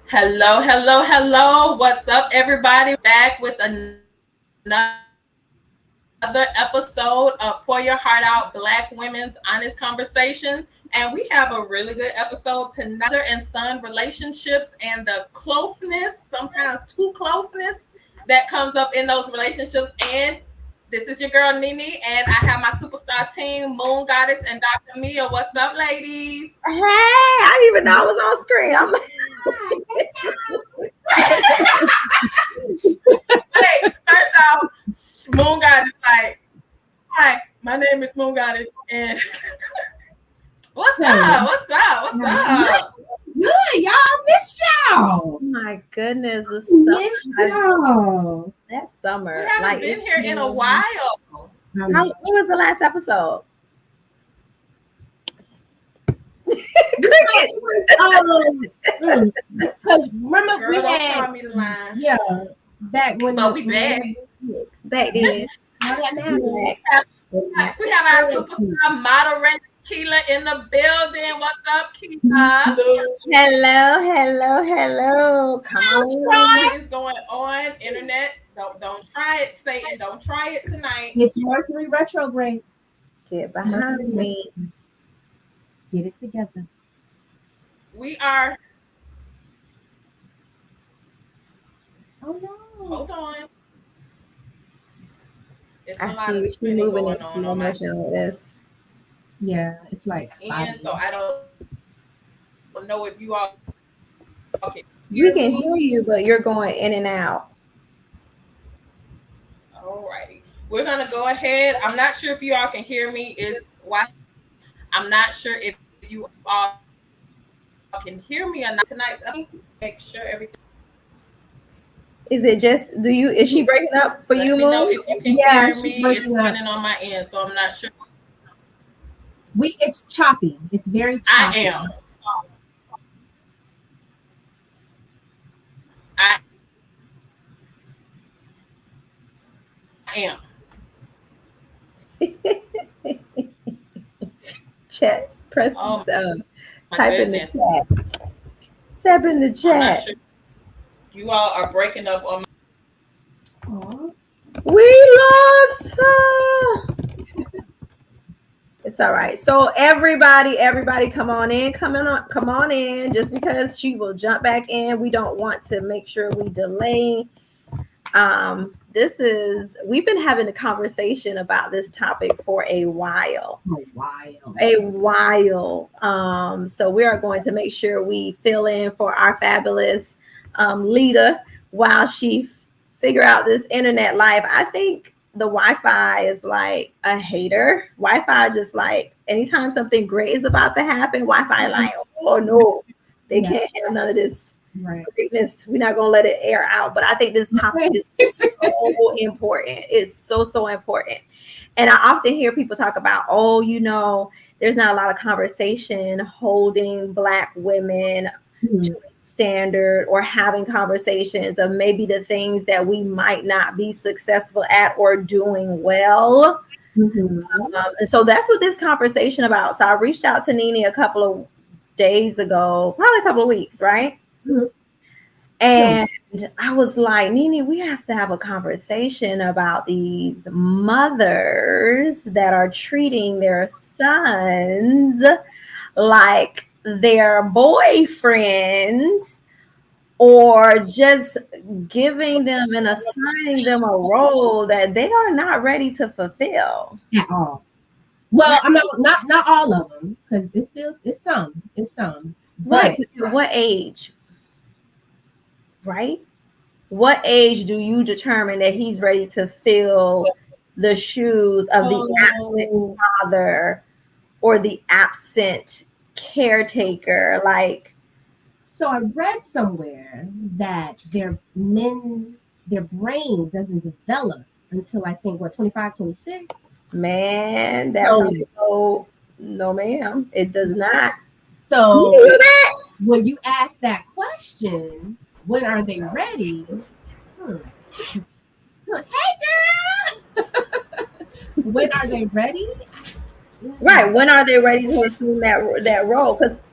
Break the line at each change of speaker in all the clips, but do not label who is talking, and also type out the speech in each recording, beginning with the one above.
Hello, hello, hello. What's up, everybody? Back with another episode of Pour Your Heart Out Black Women's Honest Conversation. And we have a really good episode tonight. Mother and son relationships and the closeness, sometimes too closeness, that comes up in those relationships. And this is your girl Nene, and I have my superstar team, Moon Goddess and Dr. Mia. What's up, ladies?
Hey, I didn't even know I was on screen. I'm like,
Hey, first off, Moon Goddess like, hi, my name is Moon Goddess, and what's up? What's up? What's up?
Good, y'all. Missed y'all.
oh my goodness, it's
Missed
summer.
y'all.
That summer.
We haven't
Like,
been here in a while.
when was the last episode? Cricket.
Because remember
Girl,
we
don't
had
call me the line.
back when
But we back.
Back then.
All that matters.
We have our superstar moderator Keela in the building. What's up, Keela?
Hello. Come on.
What is going on, internet? Don't try it, Satan. Don't try it tonight.
It's Mercury retrograde.
Get behind me.
Get it together.
We are.
Oh no.
Hold on. It's a
I
lot
see
of
you
spinning
moving
going
in
on
slow
my
motion with this.
Yeah, it's like
end, so I don't know if you all can
We
hear
can
me.
hear you, but you're going in and out.
Alrighty. We're gonna go ahead. I'm not sure if you all can hear me. I'm not sure if you all can hear me or not tonight's episode. Make sure everything.
Is it just is she breaking up for
Let
you,
me know
Moon?
if you can
Yeah,
hear
she's
me. It's
breaking up.
spinning on my end, so I'm not sure.
It's choppy. It's very
I
choppy.
am. I am.
Chat. Press
Oh my
type in the
goodness.
chat. Type in the
I'm not
chat.
sure. You all are breaking up on
Aw.
We lost her. It's all right. So everybody, come on in. Come on in. Just because she will jump back in, we don't want to make sure we delay. We've been having a conversation about this topic for a while. So we are going to make sure we fill in for our fabulous leader while she figure out this internet life. I think the Wi-Fi is like a hater. Wi-Fi just like anytime something great is about to happen, Wi-Fi like, oh no, they can't have none of this greatness. We're not gonna let it air out. But I think this topic is so important. It's so important. And I often hear people talk about, there's not a lot of conversation holding Black women to a standard or having conversations of maybe the things that we might not be successful at or doing well. And so that's what this conversation about. So I reached out to Nene a couple of days ago, probably a couple of weeks, right? And I was like, Nene, we have to have a conversation about these mothers that are treating their sons like their boyfriends or just giving them and assigning them a role that they are not ready to fulfill
at all. Well, I'm not all of them, because it's some.
Right. What age? Right? What age do you determine that he's ready to fill the shoes of the absent father or the absent caretaker? Like,
so I read somewhere that their brain doesn't develop until I think 25, 26.
Man, that's no, ma'am. It does not.
So when you ask that question, when are they ready? Hey girl, when are they ready?
Right. When are they ready to assume that role? Because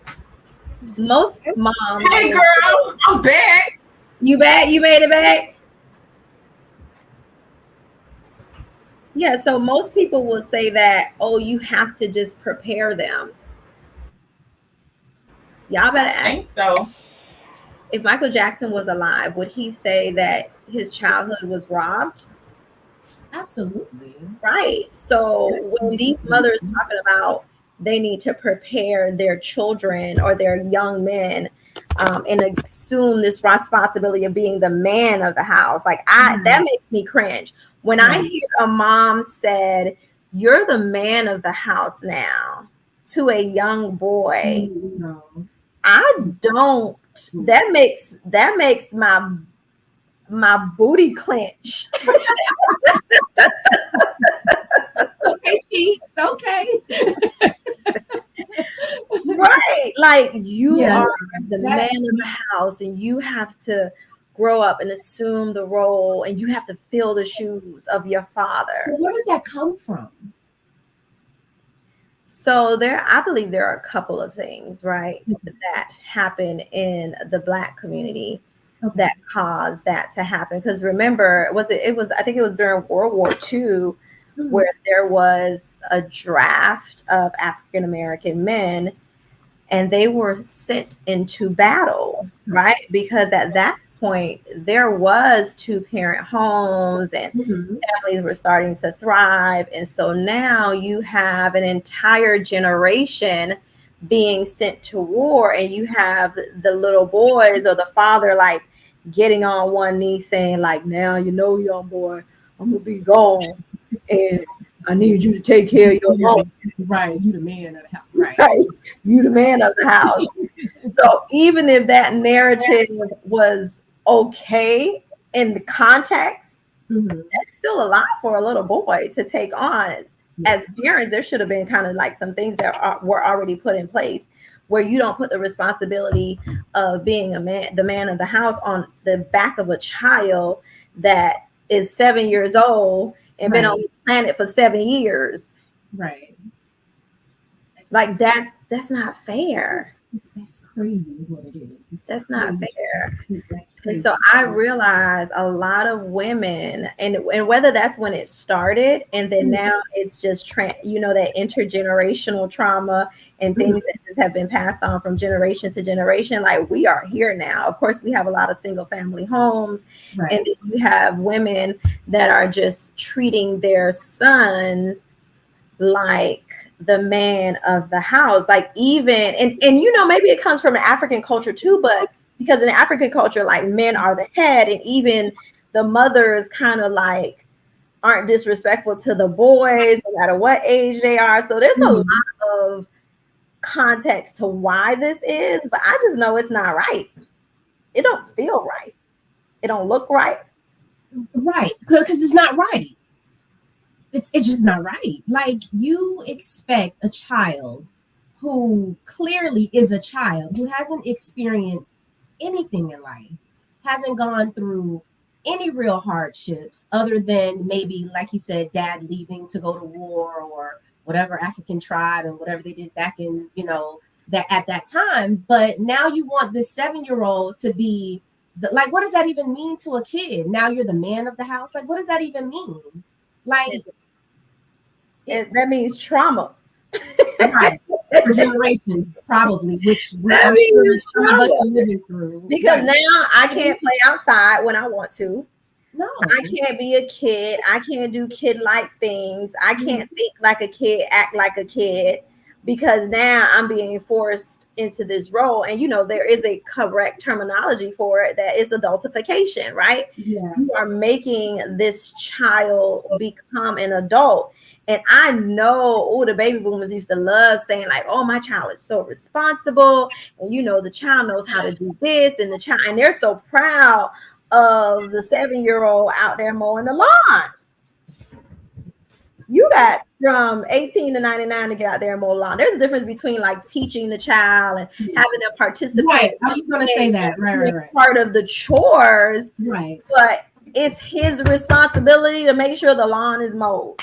Most moms
Hey
will
girl, I'm back.
you back? You made it back? Yeah, so most people will say that, oh, you have to just prepare them. Y'all
I
better ask.
think so.
If Michael Jackson was alive, would he say that his childhood was robbed?
Absolutely.
Right. So when these mothers talking about they need to prepare their children or their young men, and assume this responsibility of being the man of the house, like that makes me cringe. When I
Right.
hear a mom said, "You're the man of the house now," to a young boy,
No.
I don't. That makes my booty clench.
Okay, cheeks. Okay.
Right. Like you
Yeah.
are the man
That.
of the house and you have to grow up and assume the role and you have to fill the shoes of your father.
Where does that come from?
So I believe there are a couple of things, right, that happen in the Black community
Okay.
that caused that to happen. Because remember, I think it was during World War II
Mhm.
where there was a draft of African American men and they were sent into battle, right? Because at that point there was two parent homes and
Mhm.
families were starting to thrive. And so now you have an entire generation being sent to war, and you have the little boys or the father like getting on one knee saying, like, now you know, young boy, I'm gonna be gone. And I need you to take care of your mom.
Right. You the man of the house. Right.
Right. You the man of the house. So even if that narrative was okay in the context,
Mhm.
that's still a lot for a little boy to take on.
Yeah.
As parents, there should have been kind of like some things that were already put in place where you don't put the responsibility of being the man of the house on the back of a child that is 7 years old and been on
Right.
the planet for 7 years.
Right.
Like that's not fair.
That's crazy, is what it is. It's
That's not
crazy.
fair.
That's
And
crazy.
so I realize a lot of women, and whether that's when it started, and then
Mhm.
now it's just that intergenerational trauma and
Mhm.
things that just have been passed on from generation to generation. Like we are here now. Of course, we have a lot of single family homes, and
Right.
then you have women that are just treating their sons like the man of the house, like even and maybe it comes from an African culture too, but because in African culture, like, men are the head, and even the mothers kind of like aren't disrespectful to the boys no matter what age they are. So there's a
Mhm.
lot of context to why this is, but I just know it's not right. It don't feel right. It don't look right.
Right. Because it's not right. It's just not right. Like, you expect a child who clearly is a child who hasn't experienced anything in life, hasn't gone through any real hardships other than maybe, like you said, dad leaving to go to war or whatever African tribe and whatever they did back in, that at that time. But now you want this 7-year old to be like, what does that even mean to a kid? Now you're the man of the house. Like, what does that even mean? Like, it,
That means trauma.
right, for generations, probably, which
That
I'm sure
means
some of us
trauma.
are living through.
Because
Right.
now I can't play outside when I want to. I
No.
can't be a kid. I can't do kid like things. I
Mhm.
can't think like a kid, act like a kid, because now I'm being forced into this role. And there is a correct terminology for it, that is adultification, right?
Yeah.
You are making this child become an adult. And I know, the baby boomers used to love saying, like, oh, my child is so responsible. And the child knows how to do this, and they're so proud of the 7-year-old out there mowing the lawn. You got from 18 to 99 to get out there and mow the lawn. There's a difference between like teaching the child and
Yeah.
having them participate
Right. I was just gonna say
and
that. Right.
being
Right. Right.
part of the chores,
Right.
but it's his responsibility to make sure the lawn is mowed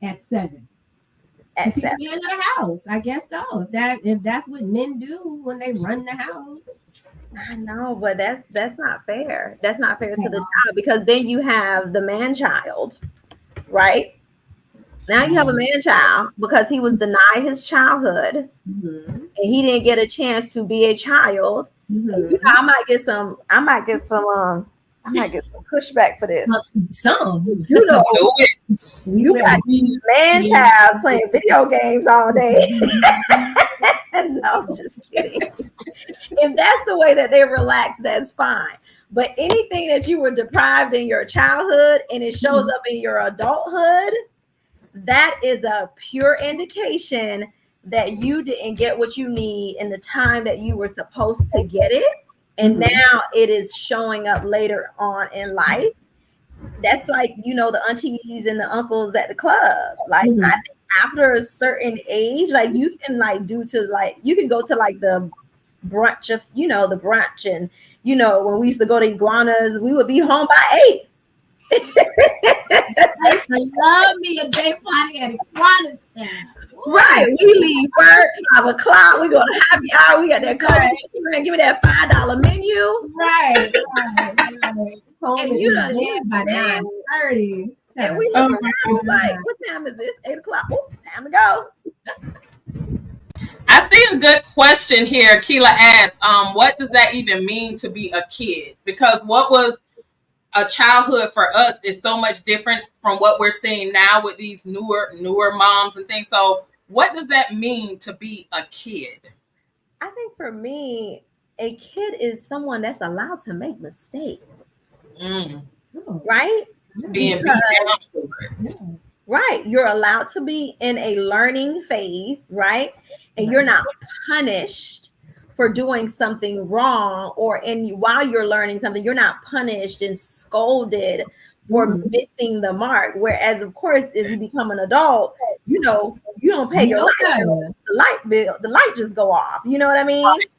At 7.
at
Keep
7.
me in the house. I guess so. If that's what men do when they run the house.
I know, but that's not fair. That's not fair to the
Yeah.
child, because then you have the man child, right? Now you have a man child because he was denied his childhood
Mm-hmm.
and he didn't get a chance to be a child. And,
Mm-hmm.
I might get some pushback for this.
Some.
You know,
Do it.
you got these man childs playing video games all day. No, I'm just kidding. If that's the way that they relax, that's fine. But anything that you were deprived in your childhood and it shows up in your adulthood, that is a pure indication that you didn't get what you need in the time that you were supposed to get it. And now it is showing up later on in life. That's like, the aunties and the uncles at the club. Like, I think after a certain age, like you can you can go to like the brunch of, the brunch. And, when we used to go to iguanas, we would be home by 8.
I love me a day party at Iguana Town.
Right. We leave work 5:00. We go to happy hour. We got that coffee. Give me that $5 menu.
Right.
And you done
by 9:30.
And we look around like, what time is this? 8:00. Oh, time to go.
I see a good question here. Keela asked, what does that even mean to be a kid? Because what was a childhood for us is so much different from what we're seeing now with these newer moms and things. So what does that mean to be a kid?
I think for me, a kid is someone that's allowed to make mistakes. Right?
Being beat down for it.
Right. You're allowed to be in a learning phase, right? And you're not punished for doing something wrong, or while you're learning something, you're not punished and scolded for missing the mark. Whereas, of course, as you become an adult, you don't pay your light bill. The light just go off. You know what I mean? Right.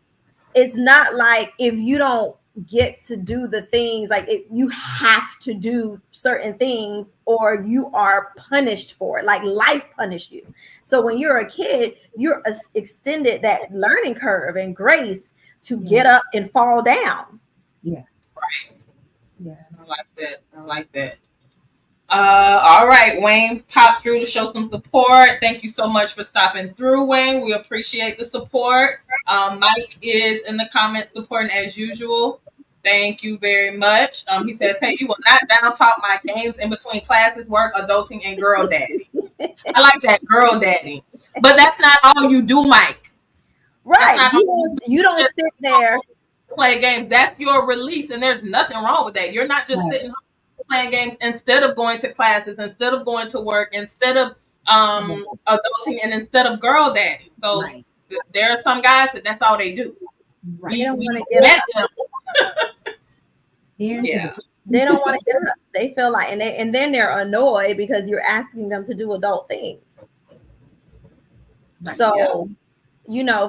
It's not like if you don't get to do the things, like you have to do certain things or you are punished for it, like life punished you. So when you're a kid, you're extended that learning curve and grace to get up and fall down.
Yeah.
Right. Yeah. I like that. All right, Wayne popped through to show some support. Thank you so much for stopping through, Wayne. We appreciate the support. Mike is in the comments supporting as usual. Thank you very much. He says, hey, you will not down talk my games in between classes, work, adulting, and girl daddy. I like that, girl daddy. But that's not all you do, Mike.
Right. You don't sit there.
Play games. That's your release, and there's nothing wrong with that. You're not just sitting home playing games instead of going to classes, instead of going to work, instead of adulting, and instead of girl daddy. So there are some guys that's all they do.
Right. They don't want to get up. They don't want to get up. They feel like, and then they're annoyed because you're asking them to do adult things. Right. So,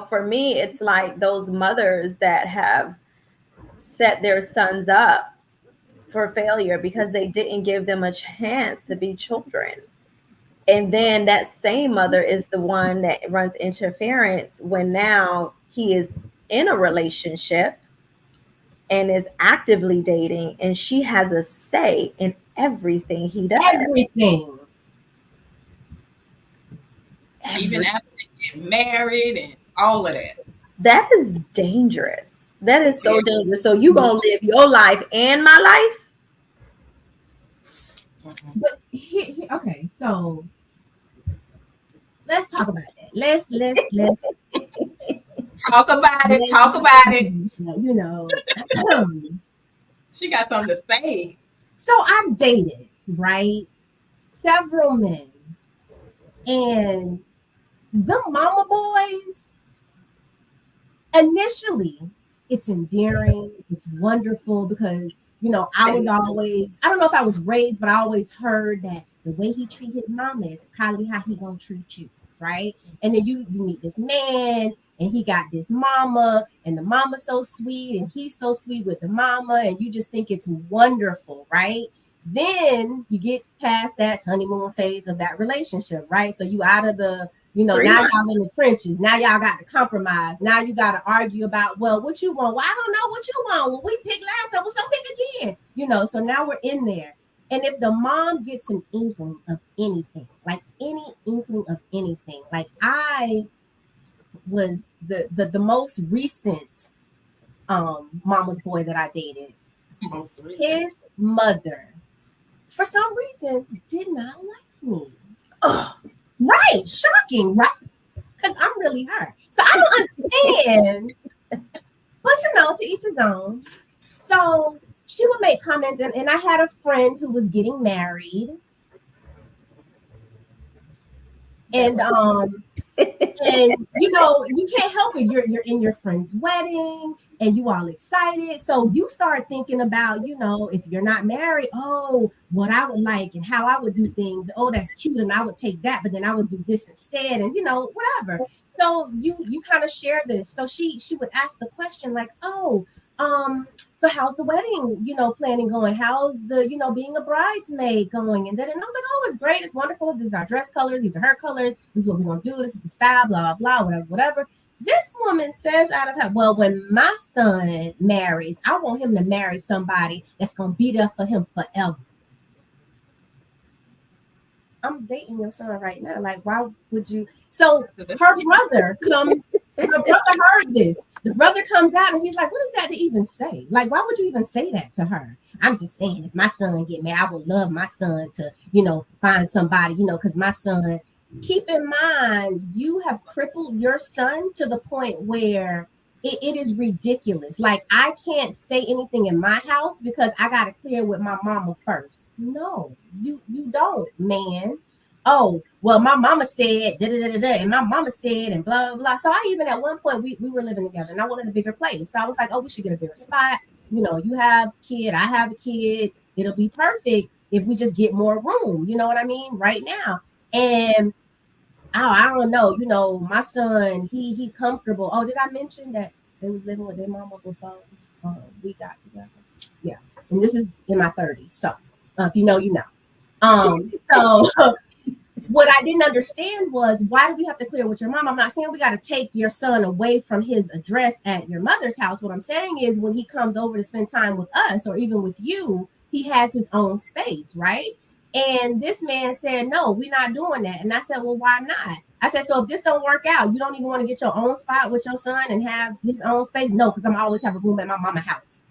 for me, it's like those mothers that have set their sons up for failure because they didn't give them a chance to be children. And then that same mother is the one that runs interference when now he is in a relationship and is actively dating, and she has a say in everything he does.
Everything.
Even after they get married and all of that.
That is dangerous. That is so dangerous. So you gonna live your life and my life?
But okay, so let's talk about that. Let's
talk about it. Talk about it. She got something to say.
So I've dated, right, several men, and the mama boys, initially, it's endearing, it's wonderful because, I was always, I don't know if I was raised, but I always heard that the way he treat his mama is probably how he gonna treat you, right? And then you meet this man, and he got this mama, and the mama's so sweet, and he's so sweet with the mama, and you just think it's wonderful, right? Then you get past that honeymoon phase of that relationship, right? So you out of the You know,
Pretty
now
much.
y'all in the trenches. Now y'all got to compromise. Now you got to argue about, well, what you want? Well, I don't know what you want. Well, we picked last time, well, so pick again. You know, so now we're in there. And if the mom gets an inkling of anything, like any inkling of anything, like I was the most recent mama's boy that I dated,
Most recent.
his mother, for some reason, did not like me.
Oh,
Right, shocking, right? Because I'm really her. So I don't understand. But you know, to each his own. So she would make comments, and I had a friend who was getting married. And and you know, you can't help it. You're in your friend's wedding and you all excited. So you start thinking about, you know, if you're not married, oh, what I would like and how I would do things. Oh, that's cute, and I would take that, but then I would do this instead, and you know, whatever. So you kind of share this. So she would ask the question like, oh, so how's the wedding, you know, planning going? How's the, you know, being a bridesmaid going? And I was like, oh, it's great, it's wonderful. These are our dress colors, these are her colors, this is what we're gonna do, this is the style, blah, blah, blah, whatever, whatever. This woman says out of her, well, when my son marries, I want him to marry somebody that's gonna be there for him forever. I'm dating your son right now. Like, why would you? So her brother comes, her brother heard this. The brother comes out and he's like, what is that to even say? Like, why would you even say that to her? I'm just saying, if my son get married, I would love my son to, you know, find somebody, you know, because my son, keep in mind, you have crippled your son to the point where it is ridiculous. Like, I can't say anything in my house because I got to clear with my mama first. No, you don't, man. Oh, well, my mama said, da, da, da, da, da, and my mama said, and blah, blah, blah. So I even, at one point, we were living together and I wanted a bigger place. So I was like, oh, we should get a bigger spot. You know, you have a kid, I have a kid. It'll be perfect if we just get more room. You know what I mean? Right now. And I don't know, you know, my son, he comfortable. Oh, did I mention that they was living with their mama before we got together? Yeah, and this is in my 30s. So if you know, you know. So what I didn't understand was, why do we have to clear with your mom? I'm not saying we got to take your son away from his address at your mother's house. What I'm saying is, when he comes over to spend time with us or even with you, he has his own space, right? And this man said, no, we're not doing that. And I said, well, why not? I said, so if this don't work out, you don't even want to get your own spot with your son and have his own space? No, because I'm always have a room at my mama's house.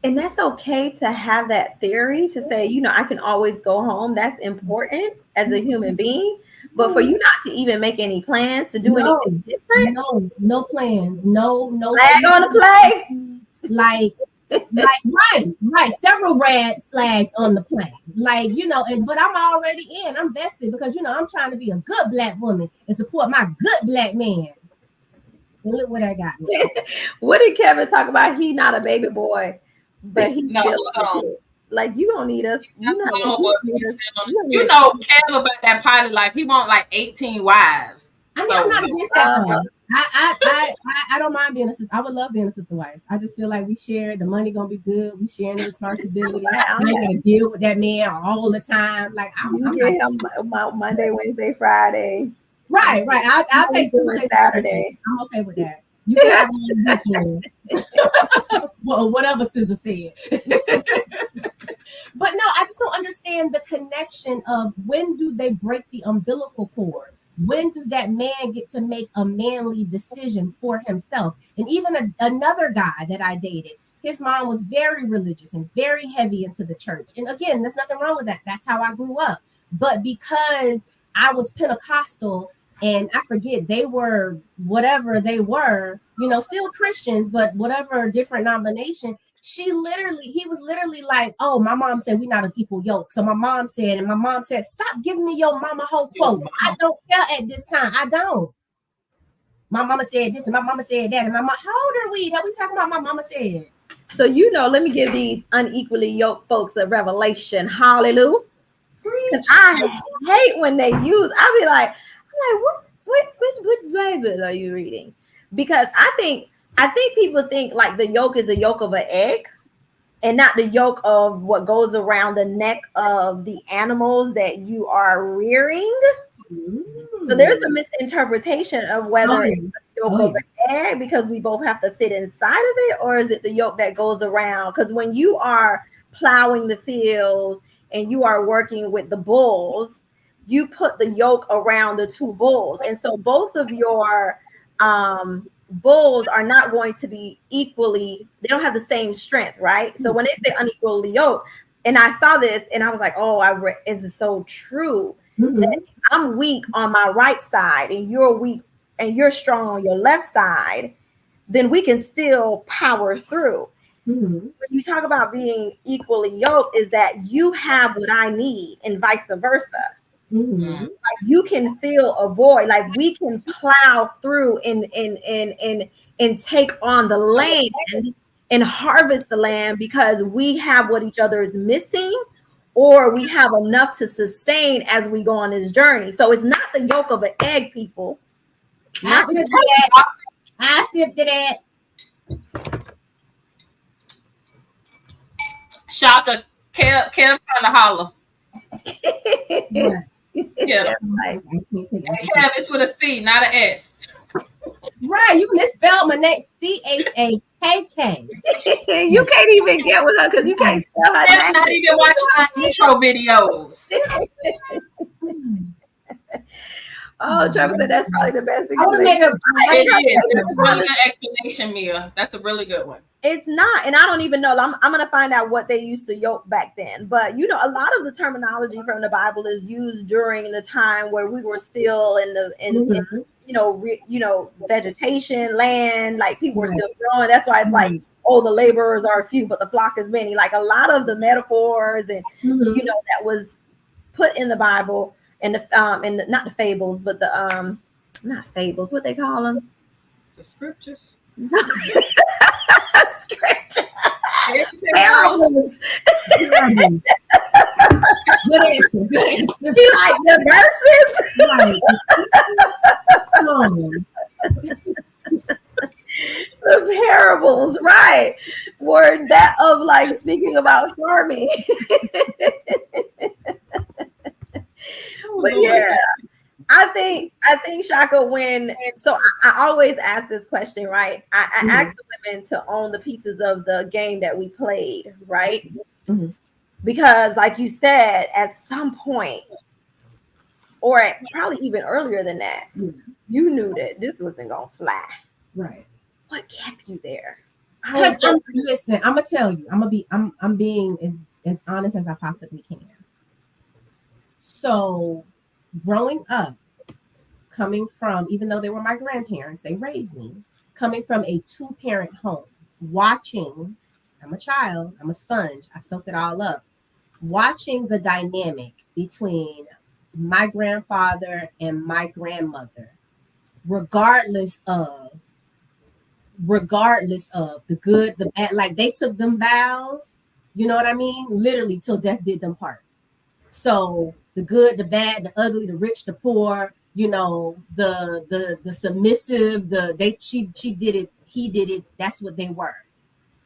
and that's okay to have that theory to say, you know, I can always go home. That's important as a human being. But for you not to even make any plans to do anything different,
no plans, no
flag on the play.
Like right, several red flags on the play. Like, you know, but I'm already in. I'm vested because, you know, I'm trying to be a good black woman and support my good black man. And look what I got.
What did Kevin talk about? He not a baby boy, but he's still like, you don't need us. You know,
you know, Kevin about that party life. He want like 18 wives.
I mean, I'm not against that. I don't mind being a sister. I would love being a sister wife. I just feel like we share the money, gonna be good. We sharing the responsibility. I ain't gonna deal with that man all the time. Like,
you get him Monday, Wednesday, Friday.
Right. I'll take Tuesday,
Saturday.
I'm okay with that. You can have one weekend. Well, whatever Scissor said. But no, I just don't understand the connection of, when do they break the umbilical cord? When does that man get to make a manly decision for himself? And even another guy that I dated, his mom was very religious and very heavy into the church. And again, there's nothing wrong with that. That's how I grew up. But because I was Pentecostal, and I forget, they were whatever they were, you know, still Christians, but whatever different nomination, he was literally like, oh, my mom said we're not an equal yoke. So my mom said, stop giving me your mama whole quotes. I don't care at this time. I don't. My mama said this and my mama said that. And how old are we that we talking about my mama said?
So, you know, let me give these unequally yoked folks a revelation. Hallelujah. I hate when they use, I'm like, what Bible are you reading? Because I think people think like the yolk is a yolk of an egg. and not the yoke of what goes around the neck of the animals that you are rearing. So there's a misinterpretation of whether it's the yolk of an egg because we both have to fit inside of it, or is it the yolk that goes around? Because when you are plowing the fields and you are working with the bulls, you put the yoke around the two bulls. And so both of your bulls are not going to be equally, they don't have the same strength, right? So when they say unequally yoked, and I saw this and I was like, oh, this is so true. That I'm weak on my right side and you're weak and you're strong on your left side, then we can still power through. When you talk about being equally yoked, is that you have what I need and vice versa. Like you can fill a void, like we can plow through and take on the land and harvest the land because we have what each other is missing, or we have enough to sustain as we go on this journey. So it's not the yolk of an egg, people.
I sipped that. I sipped that.
Shaka, Kev trying to holler.
Yeah.
Yeah. Kev is with a C, not an S.
Right, you misspelled my name. CHAKK.
You can't even get with her because you can't spell her
Kev's not even watching my intro videos.
Oh, Trevor said that's probably the best
I want to make
explanation.
That's a really good explanation, Mia. That's a really good one.
It's not, and I don't even know. I'm gonna find out what they used to yoke back then. But you know, a lot of the terminology from the Bible is used during the time where we were still in vegetation, land, like people were still growing. That's why it's like, oh, the laborers are few, but the flock is many. Like a lot of the metaphors and that was put in the Bible and the not the fables, but the not fables, what they call them?
The scriptures.
Scripture.
Parables. Good answer. Good answer.
You like the verses? The parables, right? Were that of like speaking about farming. But yeah, I think Shaka, I always ask this question, right? I ask the women to own the pieces of the game that we played, right? Because like you said, at some point, or probably even earlier than that, you knew that this wasn't gonna fly.
Right.
What kept you there?
Listen, I'm gonna tell you, I'm being as honest as I possibly can. So growing up, coming from, even though they were my grandparents, they raised me, coming from a 2-parent home, watching, I'm a child, I'm a sponge, I soak it all up, watching the dynamic between my grandfather and my grandmother, regardless of the good, the bad, like they took them vows, you know what I mean? Literally till death did them part. So the good, the bad, the ugly, the rich, the poor, the submissive, she did it, he did it, that's what they were.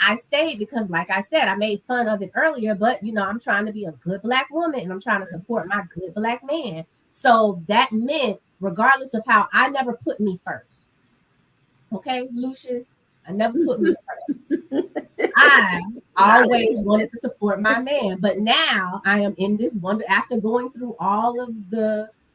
I stayed because, like I said, I made fun of it earlier, but I'm trying to be a good Black woman and I'm trying to support my good Black man. So that meant, regardless of how, I never put me first. Okay, Lucius, I never put me first. I always wanted to support my man, but now I am in this wonder after going through all of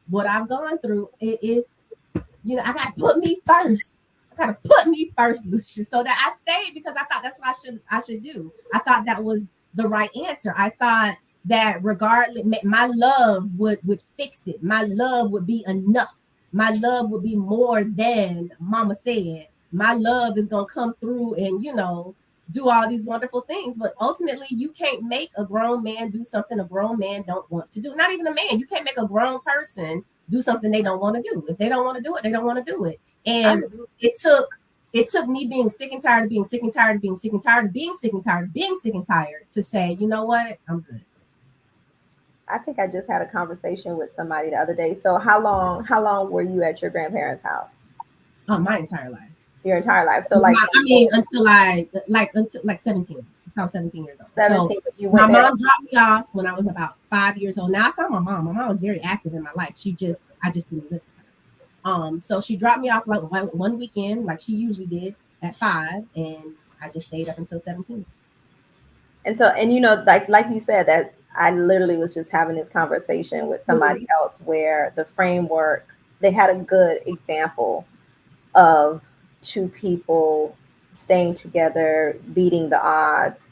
what I've gone through. It is, I gotta put me first. I gotta put me first, Lucius. So that I stayed because I thought that's what I should do. I thought that was the right answer. I thought that regardless, my love would fix it. My love would be enough. My love would be more than Mama said. My love is gonna come through and do all these wonderful things. But ultimately, you can't make a grown man do something a grown man don't want to do. Not even a man. You can't make a grown person do something they don't want to do. If they don't want to do it, they don't want to do it. And it took me being sick and tired of being sick and tired of being sick and tired of being sick and tired of being sick and tired to say, you know what, I'm good.
I think I just had a conversation with somebody the other day. So how long were you at your grandparents' house?
My entire life.
Your entire life. So like
until 17. until I was 17 years old.
17,
So
you
my
went there.
mom dropped me off when I was about 5 years old. Now I saw my mom. My mom was very active in my life. I just didn't live with her. So she dropped me off like one weekend, like she usually did at 5, and I just stayed up until 17.
And so, and you know, like you said, that I literally was just having this conversation with somebody else where the framework, they had a good example of two people staying together, beating the odds,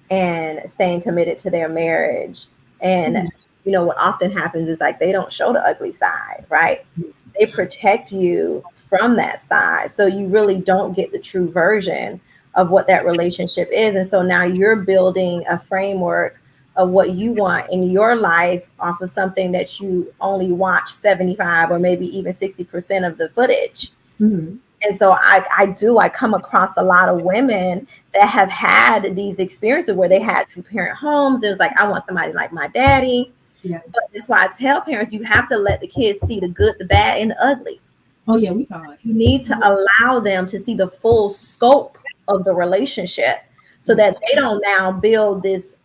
and staying committed to their marriage. And you know what often happens is like they don't show the ugly side, right? They protect you from that side, so you really don't get the true version of what that relationship is. And so now you're building a framework of what you want in your life off of something that you only watch 75 or maybe even 60% of the footage.
Mm-hmm.
And so I come across a lot of women that have had these experiences where they had two parent homes. It was like, I want somebody like my daddy.
Yeah.
But that's why I tell parents, you have to let the kids see the good, the bad, and the ugly.
Oh yeah, we saw it.
You need to allow them to see the full scope of the relationship so that they don't now build this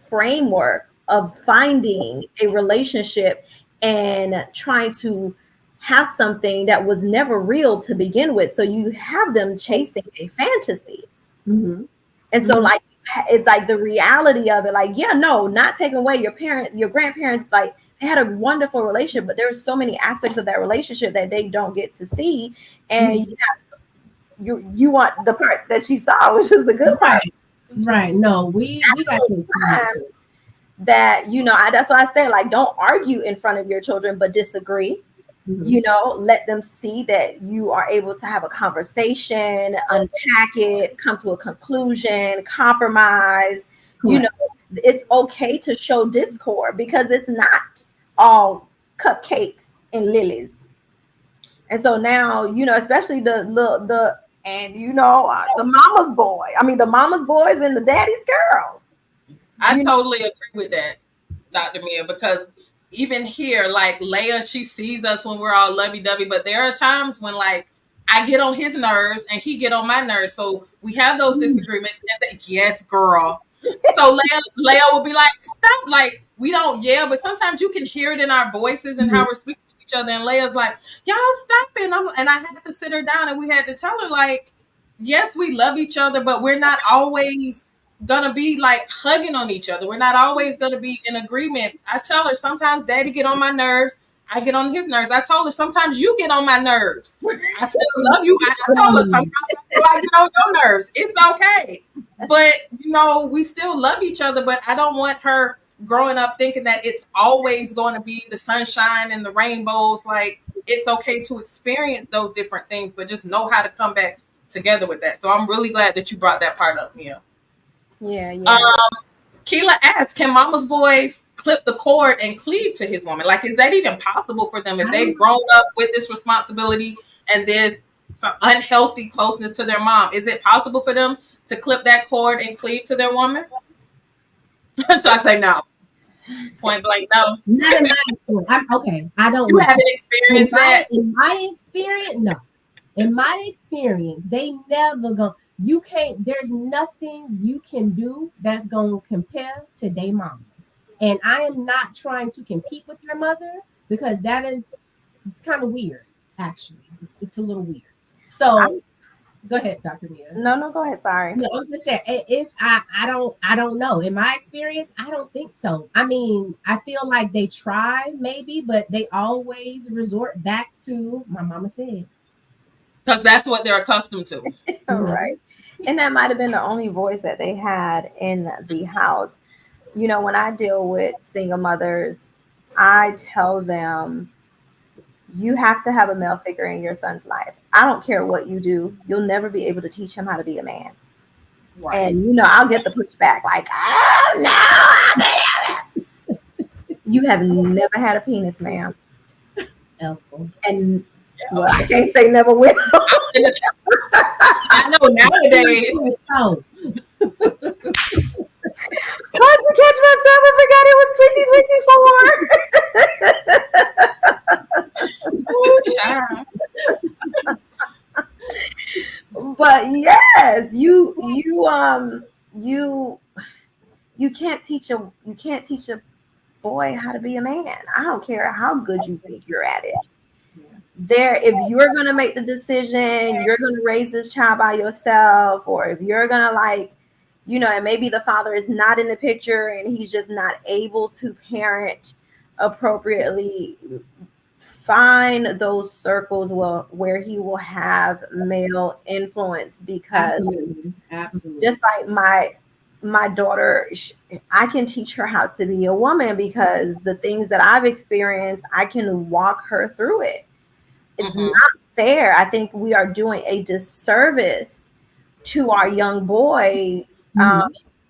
framework of finding a relationship and trying to have something that was never real to begin with. So you have them chasing a fantasy.
Mm-hmm.
And so like it's like the reality of it, like, yeah, no, not taking away your parents, your grandparents, like they had a wonderful relationship, but there's so many aspects of that relationship that they don't get to see. And you want the part that you saw, which is the good part.
Right. No, we got to
that, you know, that's why I say, like, don't argue in front of your children, but disagree. You know, let them see that you are able to have a conversation, unpack it, come to a conclusion, compromise. You know, it's okay to show discord because it's not all cupcakes and lilies. And so now, you know, especially the and you know, the mama's boy. I mean, the mama's boys and the daddy's girls.
I totally agree with that, Dr. Mia, because even here, like Leia, she sees us when we're all lovey-dovey, but there are times when like I get on his nerves and he get on my nerves. So we have those disagreements. And yes, girl. So Leia will be like, stop. Like, we don't yell, but sometimes you can hear it in our voices and how we're speaking to each other. And Leia's like, y'all stop it. And I had to sit her down and we had to tell her, like, yes, we love each other, but we're not always gonna be like hugging on each other. We're not always gonna be in agreement. I tell her sometimes daddy get on my nerves. I get on his nerves. I told her sometimes you get on my nerves. I still love you. I told her sometimes I get on your nerves. It's okay. But you know, we still love each other, but I don't want her growing up thinking that it's always going to be the sunshine and the rainbows. Like, it's okay to experience those different things, but just know how to come back together with that. So I'm really glad that you brought that part up, Mia.
Yeah.
Keela asks, can mama's boys clip the cord and cleave to his woman? Like, is that even possible for them if they've grown up with this responsibility and there's some unhealthy closeness to their mom? Is it possible for them to clip that cord and cleave to their woman? So I say no. Point blank, no.
Not in my experience. Okay, I don't
You
know.
haven't experienced that?
In my experience, no. In my experience, they never go. You can't. There's nothing you can do that's gonna compare to their mama. And I am not trying to compete with your mother because it's kind of weird. Actually, it's a little weird. So go ahead, Dr. Mia.
No, go ahead. Sorry.
No, I'm just saying I don't know. In my experience, I don't think so. I mean, I feel like they try maybe, but they always resort back to my mama said.
Because that's what they're accustomed to.
Right. And that might have been the only voice that they had in the house. You know, when I deal with single mothers, I tell them, you have to have a male figure in your son's life. I don't care what you do. You'll never be able to teach him how to be a man. Right. And, you know, I'll get the pushback like, oh, no, I can't have it. You have never had a penis, ma'am. And, well, I can't say never will.
I know nowadays.
How'd you catch myself? I forgot it was 2024. But yes, you you you can't teach a boy how to be a man. I don't care how good you think you're at it. There, if you're gonna make the decision, you're gonna raise this child by yourself, or if you're gonna like, and maybe the father is not in the picture and he's just not able to parent appropriately, find those circles where he will have male influence, because
Absolutely.
just like my daughter, I can teach her how to be a woman because the things that I've experienced, I can walk her through it. It's not fair. I think we are doing a disservice to our young boys,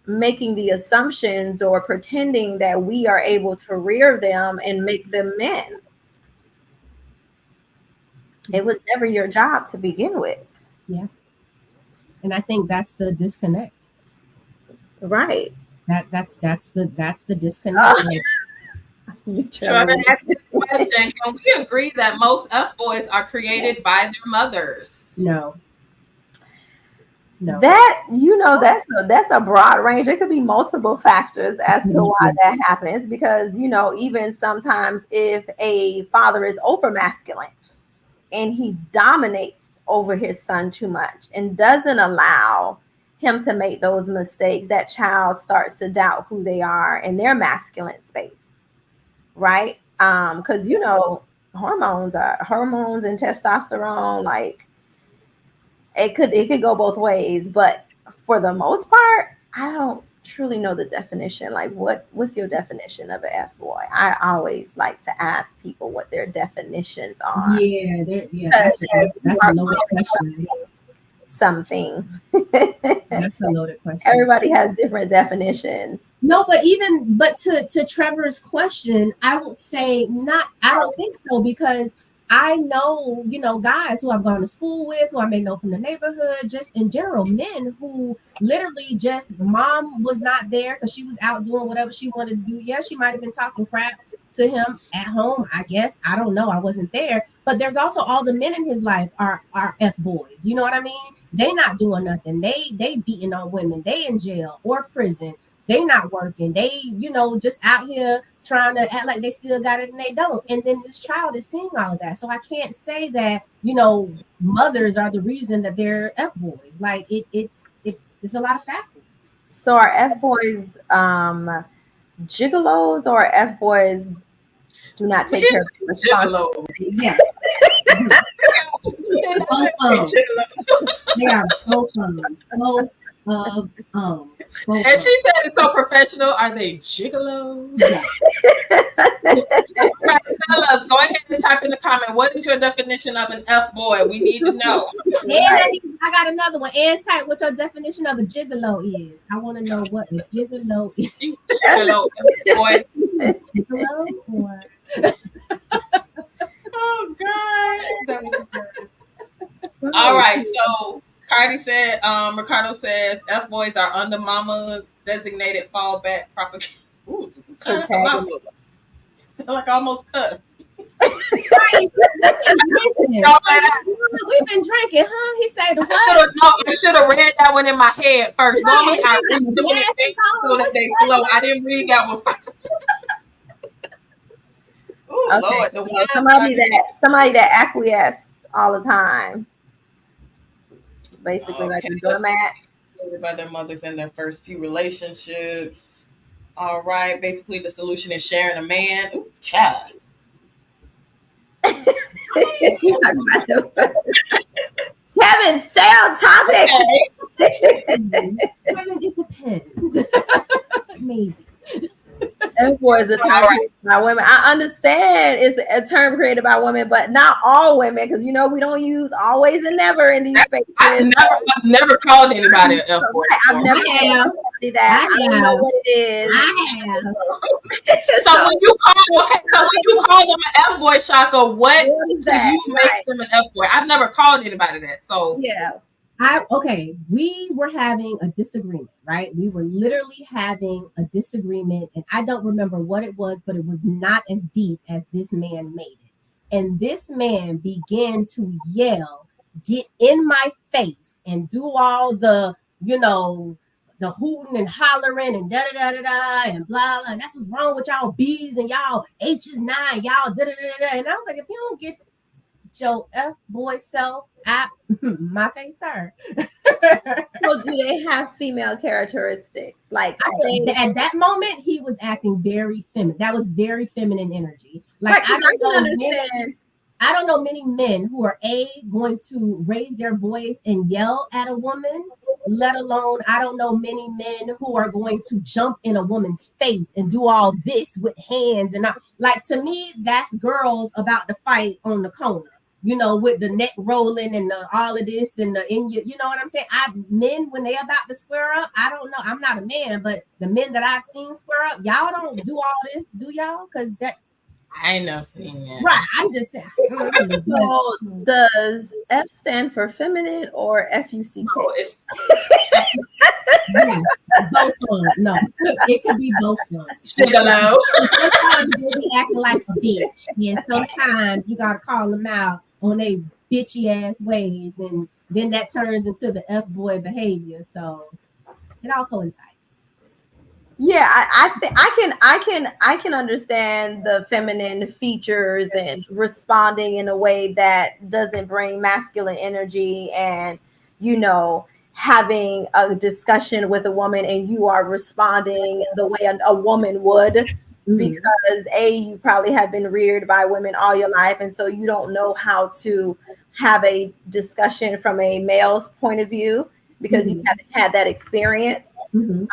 making the assumptions or pretending that we are able to rear them and make them men. It was never your job to begin with.
Yeah. And I think that's the disconnect.
Right.
That's the disconnect.
Trevor asked this question: can we agree that most F boys are created by their mothers?
No.
That's a broad range. It could be multiple factors as to why that happens, because even sometimes if a father is over masculine and he dominates over his son too much and doesn't allow him to make those mistakes, that child starts to doubt who they are in their masculine space, right? Because hormones and testosterone, like it could go both ways, but for the most part, I don't truly know the definition. Like, what's your definition of an F boy? I always like to ask people what their definitions are.
Yeah, that's a loaded question.
Something.
That's a loaded question.
Everybody has different definitions.
No, but to Trevor's question, I would say not. I don't think so, because I know, guys who I've gone to school with, who I may know from the neighborhood, just in general, men who literally just mom was not there because she was out doing whatever she wanted to do. Yeah, she might have been talking crap to him at home, I guess. I don't know. I wasn't there. But there's also all the men in his life are F boys. You know what I mean? They not doing nothing. They beating on women. They in jail or prison. They not working. They, just out here trying to act like they still got it and they don't. And then this child is seeing all of that. So I can't say that, mothers are the reason that they're F boys. Like it's a lot of factors.
So are F boys gigolos, or F boys do not take care of responsibilities?
Yeah. Both of them. They are both of them. Both of them.
And she said it's so professional. Are they gigolos? Yeah. Right, fellas, go ahead and type in the comment. What is your definition of an F boy? We need to know.
And I got another one. And type what your definition of a gigolo is. I want to know what a gigolo is.
Gigolo boy.
Gigolo or
oh God. All right, so Cardi said, Ricardo says F boys are under mama designated fallback propaganda. Ooh, like I almost cut.
We've been drinking, huh? He said the
I should have read that one in my head first. Normally I read them so that they flow. I didn't read that one first. Ooh,
okay.
Lord,
somebody that acquiesce all the time. Basically, like a doormat.
By their mothers in their first few relationships. All right. Basically, the solution is sharing a man. Ooh, child.
Kevin, stay on topic.
Kevin, it depends. Maybe.
F boys are created by women. I understand it's a term created by women, but not all women, because we don't use always and never in these spaces.
I've never called anybody an F boy.
I've never called somebody that. I don't know what it is.
I have.
So when you call them an F boy, Shaka, what is that? You make them an F boy? I've never called anybody that. So
yeah.
We were having a disagreement, right? We were literally having a disagreement, and I don't remember what it was, but it was not as deep as this man made it. And this man began to yell, get in my face, and do all the, the hooting and hollering and da da da da da and blah blah. And that's what's wrong with y'all B's and y'all H's 9, y'all da da da da. And I was like, if you don't get your F boy self out my face, sir.
So do they have female characteristics? Like
At that moment, he was acting very feminine. That was very feminine energy. Like
right, I can understand.
I don't know many men who are going to raise their voice and yell at a woman, let alone I don't know many men who are going to jump in a woman's face and do all this with hands and like to me that's girls about to fight on the corner. You know, with the neck rolling and all of this and you know what I'm saying? Men when they about to square up, I don't know. I'm not a man, but the men that I've seen square up, y'all don't do all this, do y'all? Because that
I ain't never seen that.
Right, I'm just saying.
So does F stand for feminine or FUCK?
No, it's
both one. No, it could be both one.
Sugarloaf.
Sometimes they be acting like a bitch, and sometimes you gotta call them out on their bitchy ass ways, and then that turns into the F boy behavior. So it all coincides.
Yeah, I can understand the feminine features and responding in a way that doesn't bring masculine energy, and you know, having a discussion with a woman and you are responding the way a woman would, because you probably have been reared by women all your life, and so you don't know how to have a discussion from a male's point of view because you haven't had that experience. So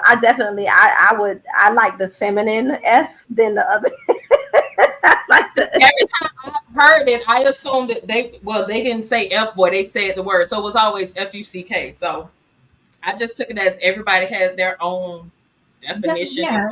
I definitely I like the feminine F than the other.
Every time I've heard it, I assumed that they didn't say F boy, they said the word, so it was always FUCK. So I just took it as everybody has their own definition.
I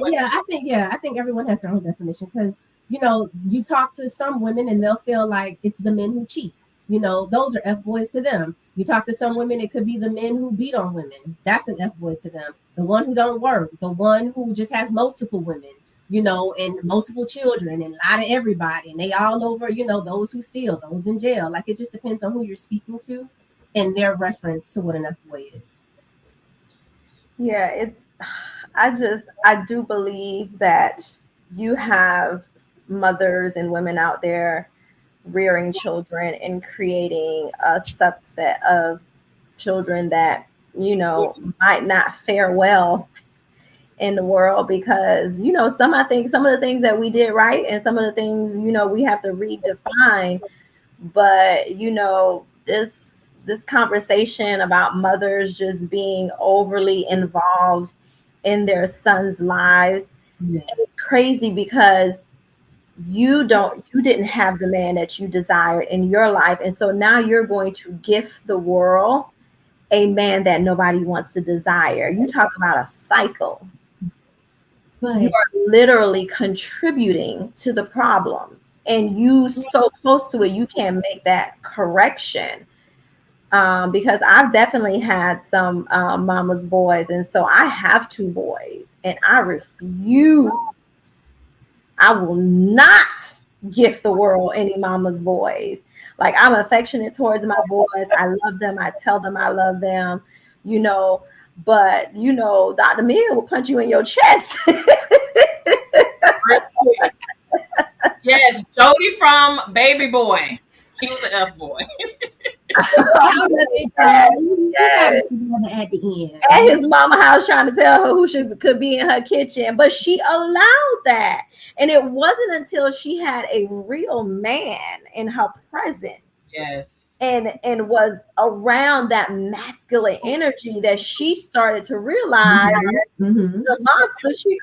think everyone has their own definition because you know you talk to some women and they'll feel like it's the men who cheat. You know, those are F boys to them. You talk to some women, it could be the men who beat on women. That's an F boy to them. The one who don't work, the one who just has multiple women, you know, and multiple children and lie to everybody. And they all over, you know, those who steal, those in jail. Like it just depends on who you're speaking to and their reference to what an F boy is.
Yeah, I do believe that you have mothers and women out there rearing children and creating a subset of children that, you know, might not fare well in the world because, you know, I think some of the things that we did right and some of the things, you know, we have to redefine. But, you know, this conversation about mothers just being overly involved in their sons' lives, it's crazy because you didn't have the man that you desired in your life, and so now you're going to gift the world a man that nobody wants to desire. You talk about a cycle. But you are literally contributing to the problem, and you so close to it you can't make that correction. Because I've definitely had some mama's boys, and so I have 2 boys, and I refuse. I will not gift the world any mama's boys. Like I'm affectionate towards my boys. I love them. I tell them I love them, you know, but you know, Dr. Mia will punch you in your chest.
Yes, Jody from Baby Boy. He was an F boy.
At the end.
At his mama house trying to tell her who could be in her kitchen, but she allowed that. And it wasn't until she had a real man in her presence.
Yes.
And was around that masculine energy that she started to realize the monster she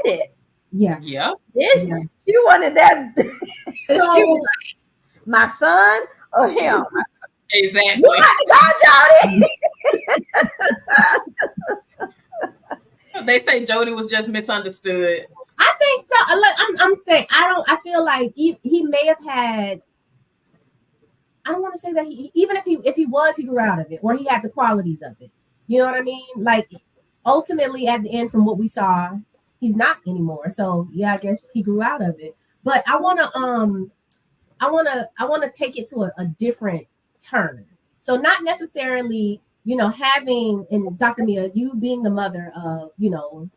created.
Yeah.
Yeah.
She wanted that. She was like, my son or him?
Exactly.
You got to go, Jody.
They say Jody was just misunderstood.
I think so. Look, I'm saying I feel like he may have had. I don't want to say that even if he was, he grew out of it, or he had the qualities of it. You know what I mean? Like ultimately, at the end, from what we saw, he's not anymore. So yeah, I guess he grew out of it. But I wanna take it to a different turn. So not necessarily having, and Dr. Mia, you being the mother of,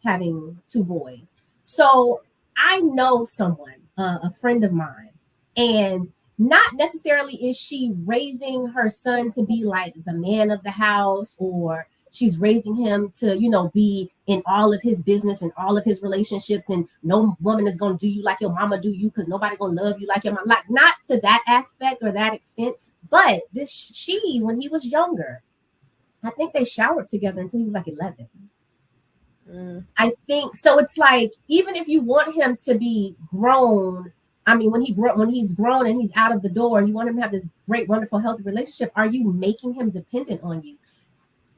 having two boys. So I know someone, a friend of mine, and not necessarily is she raising her son to be like the man of the house, or she's raising him to, be in all of his business and all of his relationships, and no woman is going to do you like your mama do you, because nobody going to love you like your mom. Like, not to that aspect or that extent, but when he was younger, I think they showered together until he was like 11. I think so. It's like, even if you want him to be grown, I mean, when he's grown and he's out of the door, and you want him to have this great, wonderful, healthy relationship, are you making him dependent on you?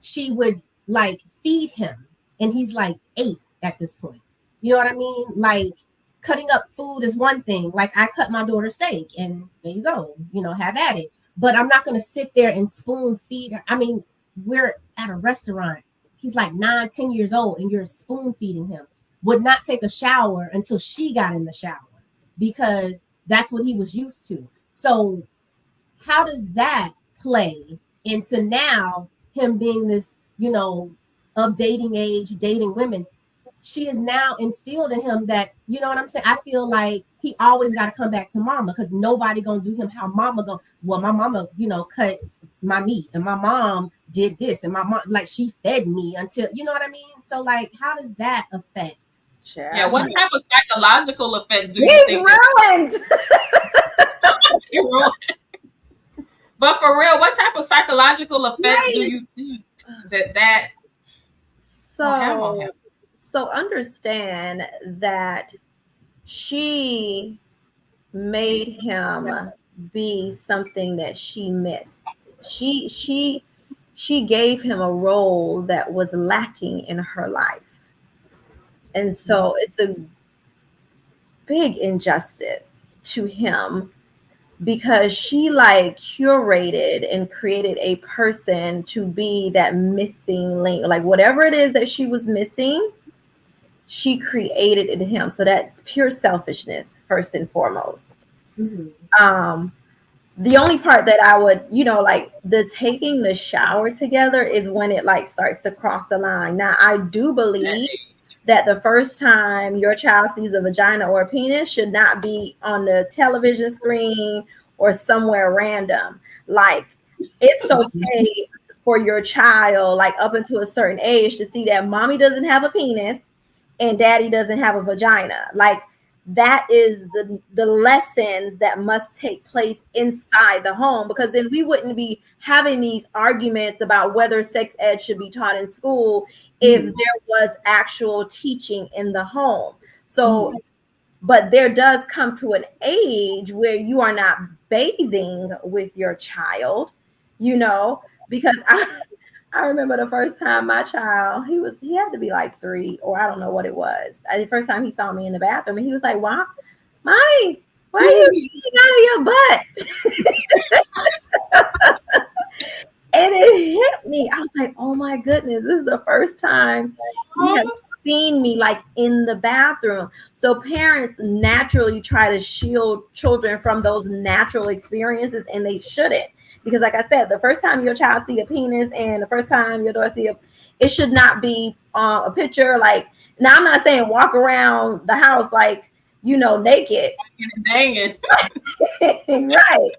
She would like feed him, and he's like 8 at this point. You know what I mean? Like, cutting up food is one thing. Like, I cut my daughter steak, and there you go, have at it. But I'm not going to sit there and spoon feed her. I mean, we're at a restaurant. He's like 9, 10 years old, and you're spoon feeding him. Would not take a shower until she got in the shower, because that's what he was used to. So how does that play into now him being this, of dating age, dating women? She has now instilled in him that, you know what I'm saying? I feel like he always got to come back to mama, because nobody going to do him how mama going. Well, my mama, cut my meat, and my mom did this, and my mom, like, she fed me until, you know what I mean? So, like, how does that affect?
Sure.
Yeah, what type of psychological effects do you
He's
think?
ruined.
But for real, what type of psychological effects do you think that have on him?
So understand that she made him be something that she missed. She gave him a role that was lacking in her life. And so it's a big injustice to him, because she like curated and created a person to be that missing link. Like, whatever it is that she was missing, she created it in him. So that's pure selfishness, first and foremost. The only part that I would, like, the taking the shower together is when it like starts to cross the line. Now, I do believe that the first time your child sees a vagina or a penis should not be on the television screen or somewhere random. Like, it's okay for your child, like, up until a certain age, to see that mommy doesn't have a penis and daddy doesn't have a vagina. Like, that is the lessons that must take place inside the home, because then we wouldn't be having these arguments about whether sex ed should be taught in school if there was actual teaching in the home. So, but there does come to an age where you are not bathing with your child, because I remember the first time my child, he had to be like 3, or I don't know what it was. The first time he saw me in the bathroom, and he was like, "Why, mommy, why are you eating out of your butt?" And it hit me. I was like, "Oh my goodness, this is the first time he has seen me like in the bathroom." So parents naturally try to shield children from those natural experiences, and they shouldn't. Because, like I said, the first time your child see a penis and the first time your daughter see it should not be a picture. Like, now, I'm not saying walk around the house like, naked.
Dang
it. Right.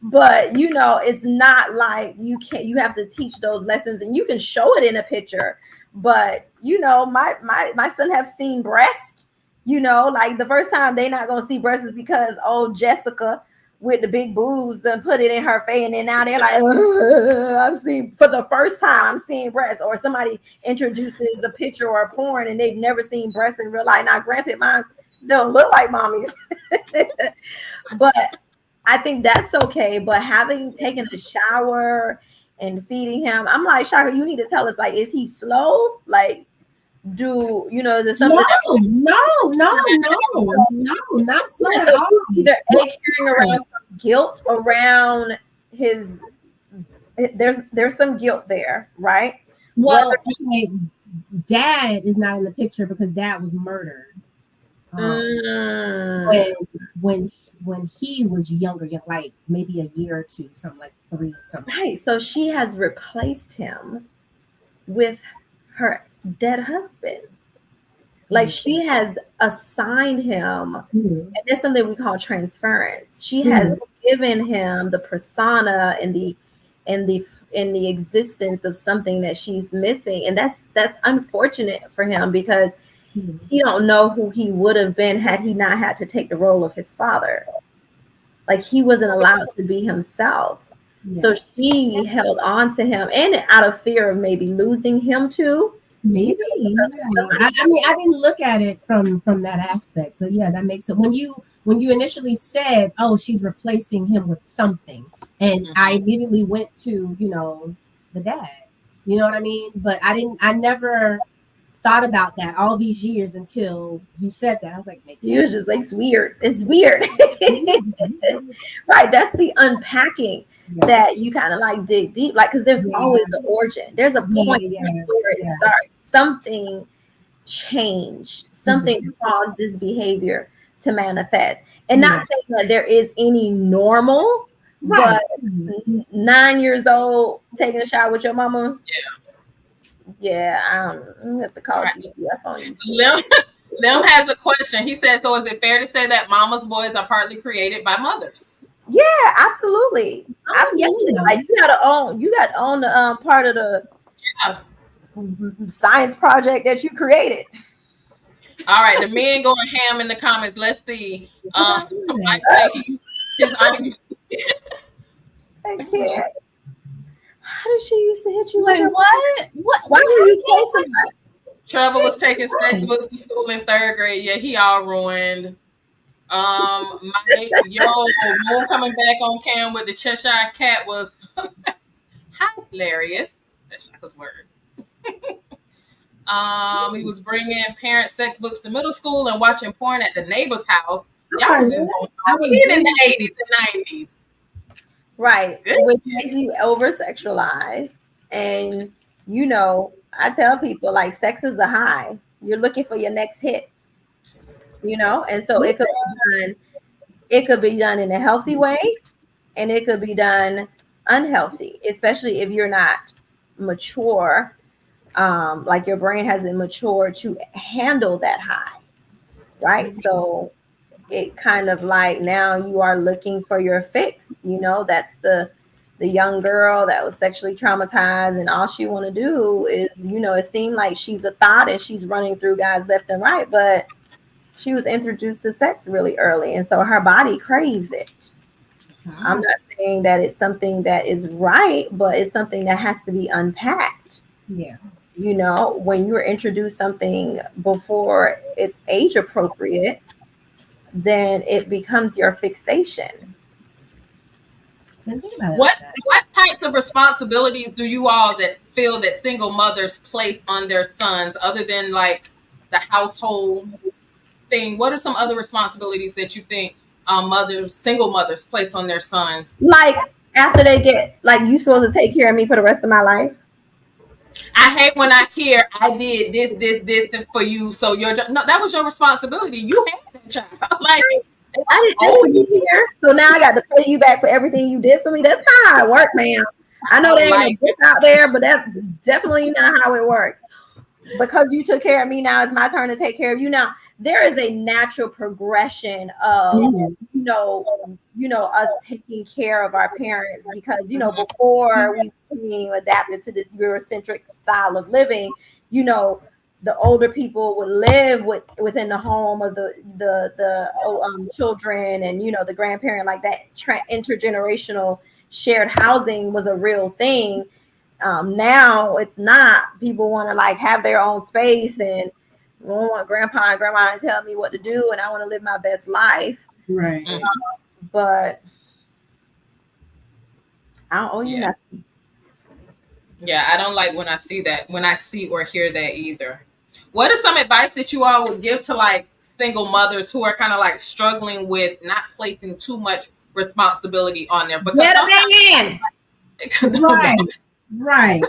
But, it's not like you have to teach those lessons, and you can show it in a picture. But, my son have seen breast, like the first time they not going to see breast is because, Jessica with the big boobs then put it in her face, and then now they're like, I'm seeing for the first time, I'm seeing breasts. Or somebody introduces a picture or a porn and they've never seen breasts in real life. Now, granted, mine don't look like mommy's, but I think that's okay. But having taken a shower and feeding him, I'm like, Shaka, you need to tell us, like, is he slow? Like, there's something
no, not slow at all.
Either carrying around some guilt around there's some guilt there, right?
Well, okay, dad is not in the picture because dad was murdered.
Mm.
when when he was younger, like maybe a year or two, something like three, something.
Right. So she has replaced him with her dead husband. Like she has assigned him,
Mhm.
and that's something we call transference. She has
Mhm.
given him the persona and the existence of something that she's missing, and that's unfortunate for him because
Mhm.
he don't know who he would have been had he not had to take the role of his father. Like he wasn't allowed to be himself. So
Yeah.
she held on to him and out of fear of maybe losing him too.
Maybe,
Because
yeah. I mean, I didn't look at it from that aspect, but yeah, that makes it. When you initially said, "Oh, she's replacing him with something," and I immediately went to the dad. You know what I mean? But I didn't. I never thought about that all these years until you said that. I was like, makes
he was
sense.
just like, it's weird. It's weird.
Mhm.
Right. That's the unpacking
Yeah,
that you kind of like dig deep. Like, because there's
yeah,
always an origin. There's a
yeah,
point
yeah,
where it
yeah,
starts. Something changed. Something
mhm,
caused this behavior to manifest. And not
yeah.
saying that there is any normal,
Right.
but 9 years old taking a shower with your mama. Yeah, I'm gonna have to
All
call
right.
DPF on you.
Lim, Lim has a question. He says, so is it fair to say that mama's boys are partly created by mothers?
Yeah, absolutely,
Yes and
absolutely.
no.
Like you got to own the part of the
Yeah.
science project that you created.
All right. The men going ham in the comments. Let's see.
What about that?
Mike say his aunt used
I can't. How did she used to hit you with
Wait,
her?
what?
Why
What
do you play so
happened?
much?
Trevor was
What
taking sex
happened?
books to school in third grade. Yeah, he all ruined. Mike, Moon coming back on cam with the Cheshire Cat was hilarious. That's Shaka's word. He was bringing parent sex books to middle school and watching porn at the neighbor's house.
I'm
Y'all
sorry,
was just
what?
going
I
all
was
in the
bringing.
80s and 90s.
Right,
Good.
which makes you over sexualize. And I tell people like sex is a high. You're looking for your next hit, and so it could be done in a healthy way and it could be done unhealthy, especially if you're not mature, like your brain hasn't matured to handle that high, right? So it kind of like now you are looking for your fix. That's the young girl that was sexually traumatized and all she want to do is, it seemed like she's a thought and she's running through guys left and right, but she was introduced to sex really early and so her body craves it. I'm
Ah,
not saying that it's something that is right, but it's something that has to be unpacked.
yeah.
When you're introduced something before it's age appropriate, then it becomes your fixation.
Didn't think about it
What
like that.
what types of responsibilities do you all that feel that single mothers place on their sons other than like the household thing? What are some other responsibilities that you think single mothers place on their sons?
Like after they get like you supposed to take care of me for the rest of my life.
I hate when I hear I did this, and for you, so no, that was your responsibility. You had that child. Like they
I
don't
didn't ask
owe
to
you.
be here, so now I got to pay you back for everything you did for me. That's not how it works, ma'am. I
I
know
don't
there ain't a
like
book out there, but that's definitely not how it works. Because you took care of me, now it's my turn to take care of you. Now there is a natural progression of
Mhm.
us taking care of our parents because
it.
before we became adapted to this Eurocentric style of living, you know the older people would live within the home of the children and the grandparent, like that intergenerational shared housing was a real thing. Now it's not. People want to like have their own space and want grandpa and grandma to tell me what to do, and I want to live my best life.
Right.
Mhm.
But I don't owe you
Yeah,
nothing.
yeah. I don't like when I see that, when I see or hear that either. What is some advice that you all would give to like single mothers who are kind of like struggling with not placing too much responsibility on them? Because
Get a
sometimes
man.
Right. Right.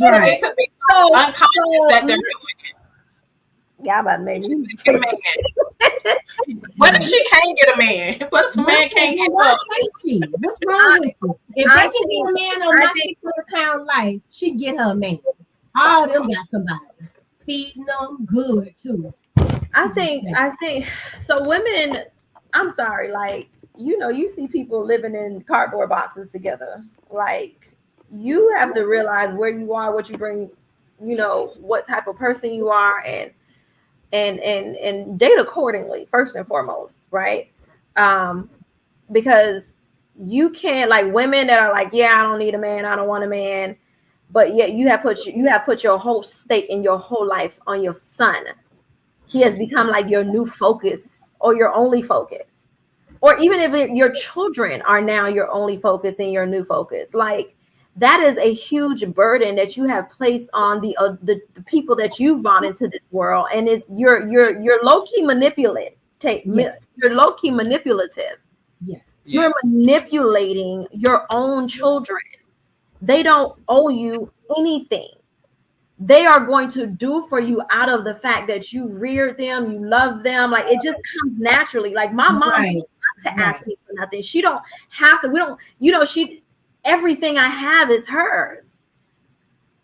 Right.
it could be
So,
unconscious
so
that they're doing it.
yeah, I'm about to make
She
me
said, "Get a
take.
man." What if she can't get a man? What if a man can't get
Why
her?
can't she? What's wrong with you? If
I
they can get
think,
a man on
I
my
think,
600-pound life, she can get her a man. All of them got somebody feeding them good too.
I think so. Women, I'm sorry, like, you see people living in cardboard boxes together. Like, you have to realize where you are, what you bring, what type of person you are, and date accordingly, first and foremost, right? Um, because you can't, like, women that are like, yeah, I don't need a man, I don't want a man, but yet you have put your whole stake in your whole life on your son. He has become like your new focus or your only focus. Or even if your children are now your only focus and your new focus, like, that is a huge burden that you have placed on the people that you've brought into this world, and it's you're low key manipulative.
Yes,
You're low key manipulative.
yes,
Yeah.
You're manipulating your own children. They don't owe you anything. They are going to do for you out of the fact that you reared them, you love them. Like, it just comes naturally. Like, my mom
right,
to
right,
ask me for nothing. She don't have to. We don't, she everything I have is hers.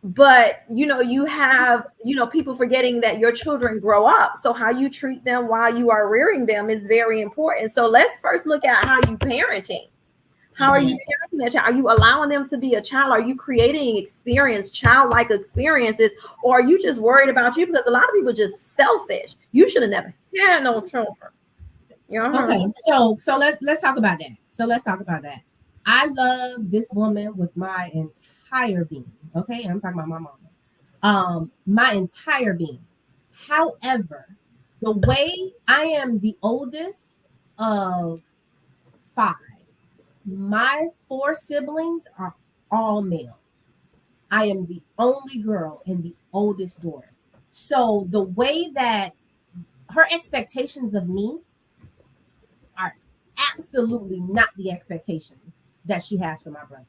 But you have, people forgetting that your children grow up. So how you treat them while you are rearing them is very important. So let's first look at how you parenting. How are you parenting that child? Are you allowing them to be a child? Are you creating childlike experiences, or are you just worried about you? Because a lot of people are just selfish. You should have never had no children.
Okay, so let's talk about that. So let's talk about that. I love this woman with my entire being. Okay, I'm talking about my mama. My entire being. However, the way I am the oldest of five, my four siblings are all male. I am the only girl and the oldest daughter. So the way that her expectations of me are absolutely not the expectations that she has for my brothers.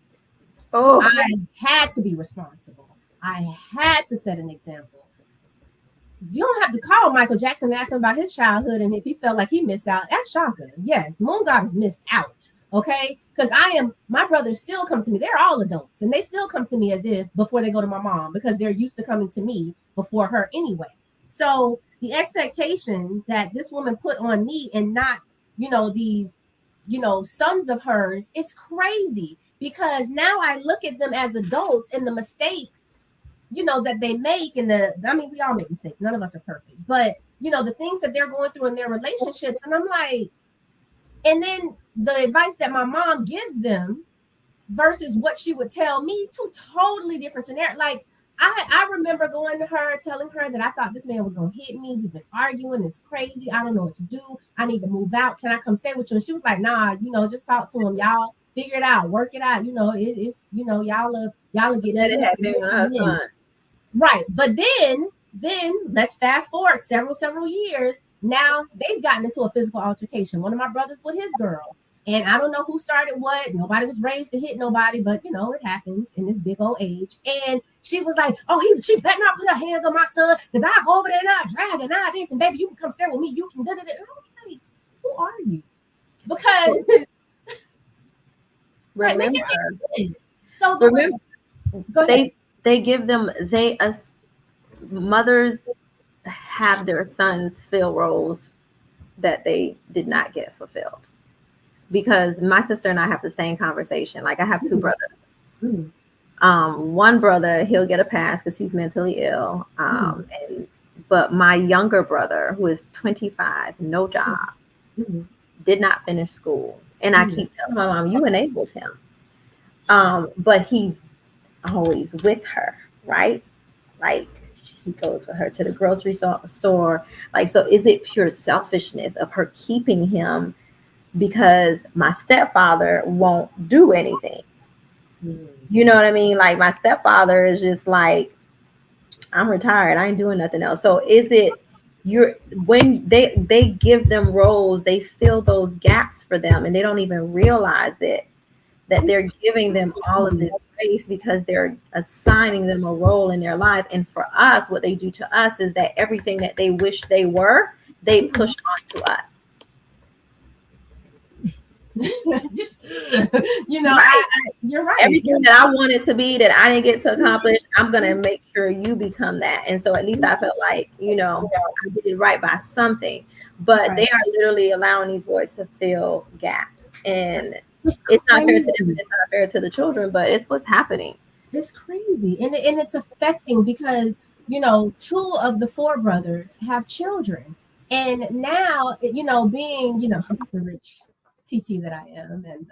Oh,
I had to be responsible. I had to set an example. You don't have to call Michael Jackson and ask him about his childhood and if he felt like he missed out. That's shocking. Yes, Moon God has missed out. Okay, because my brothers still come to me. They're all adults, and they still come to me as if before they go to my mom because they're used to coming to me before her anyway. So the expectation that this woman put on me and not, these, sons of hers is crazy because now I look at them as adults and the mistakes that they make we all make mistakes. None of us are perfect. But, the things that they're going through in their relationships. And I'm like, and then the advice that my mom gives them versus what she would tell me, two totally different scenarios. Like, I remember going to her, telling her that I thought this man was going to hit me. We've been arguing. It's crazy. I don't know what to do. I need to move out. Can I come stay with you? And she was like, nah, just talk to him. Y'all figure it out, work it out. Y'all are getting
let
it
it happen with her son.
Right. But then let's fast forward several years. Now they've gotten into a physical altercation. One of my brothers with his girl. And I don't know who started what. Nobody was raised to hit nobody, but it happens in this big old age. And she was like, oh, she better not put her hands on my son because I'll go over there and I'll drag and I'll this. And baby, you can come stay with me. You can da da da. And I was like, who are you? Because
Remember,
so
remember,
go ahead.
they give them mothers have their sons fill roles that they did not get fulfilled. Because my sister and I have the same conversation. Like, I have two brothers. One brother, he'll get a pass because he's mentally ill. But my younger brother, who is 25, no job, did not finish school. And I keep telling my mom, you enabled him. But he's always with her, right? Like, he goes with her to the grocery store. Like, so is it pure selfishness of her keeping him because my stepfather won't do anything? You know what I mean? Like, my stepfather is just like, I'm retired. I ain't doing nothing else. So is it when they give them roles, they fill those gaps for them and they don't even realize it, that they're giving them all of this space because they're assigning them a role in their lives. And for us, what they do to us is that everything that they wish they were, they push onto us.
Just
Right.
you're right.
Everything that I wanted to be that I didn't get to accomplish, I'm gonna make sure you become that. And so at least I felt like, I did right by something. But they
Right.
are literally allowing these boys to fill gaps. And
It's
it's not fair to them and
crazy.
it's not fair to the children, but it's what's happening.
It's crazy, and it's affecting because two of the four brothers have children, and now being the rich TT that I am, and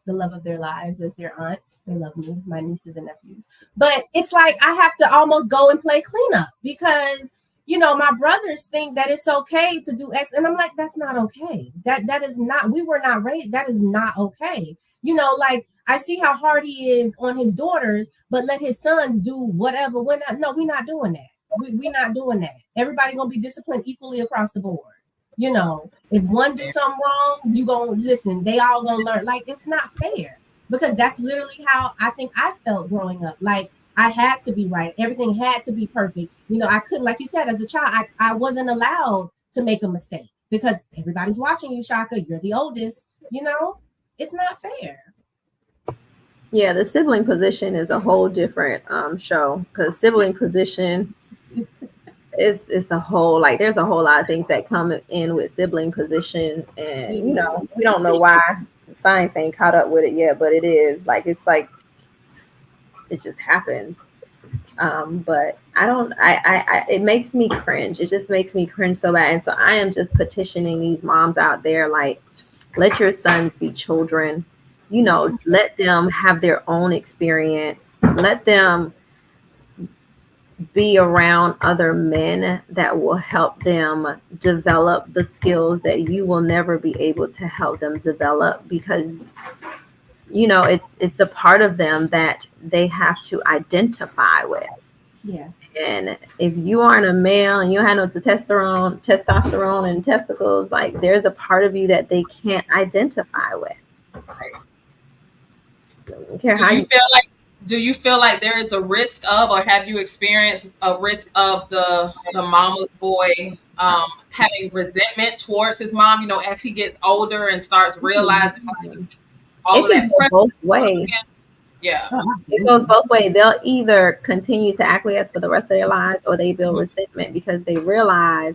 the love of their lives as their aunt. They love me, my nieces and nephews. But it's like I have to almost go and play cleanup because my brothers think that it's okay to do X, and I'm like, that's not okay. That is not. We were not raised. That is not okay. Like I see how hard he is on his daughters, but let his sons do whatever. When no, we're not doing that. We're not doing that. Everybody gonna be disciplined equally across the board. If one do something wrong, you gonna listen. They all gonna learn. Like it's not fair because that's literally how I think I felt growing up. Like I had to be right. Everything had to be perfect. I couldn't, like you said, as a child, I wasn't allowed to make a mistake because everybody's watching you, Shaka. You're the oldest. It's not fair.
Yeah, the sibling position is a whole different show because sibling position it's a whole like there's a whole lot of things that come in with sibling position, and we don't know why science ain't caught up with it yet, but it is like it's like it just happens. But I don't I it makes me cringe. It just makes me cringe so bad. And so I am just petitioning these moms out there, like, let your sons be children, let them have their own experience, let them be around other men that will help them develop the skills that you will never be able to help them develop, because it's a part of them that they have to identify with.
Yeah.
And if you aren't a male and you have no testosterone and testicles, like there's a part of you that they can't identify with. I don't care
Do
how
you
you.
feel like do you feel like there is a risk of, or have you experienced a risk of the mama's boy having resentment towards his mom, as he gets older and starts realizing like all
It
of
can
that
go
pressure
both
on
ways.
him? Yeah.
Oh,
It goes
absolutely.
both ways. They'll either continue to acquiesce for the rest of their lives, or they build
Mhm.
resentment because they realize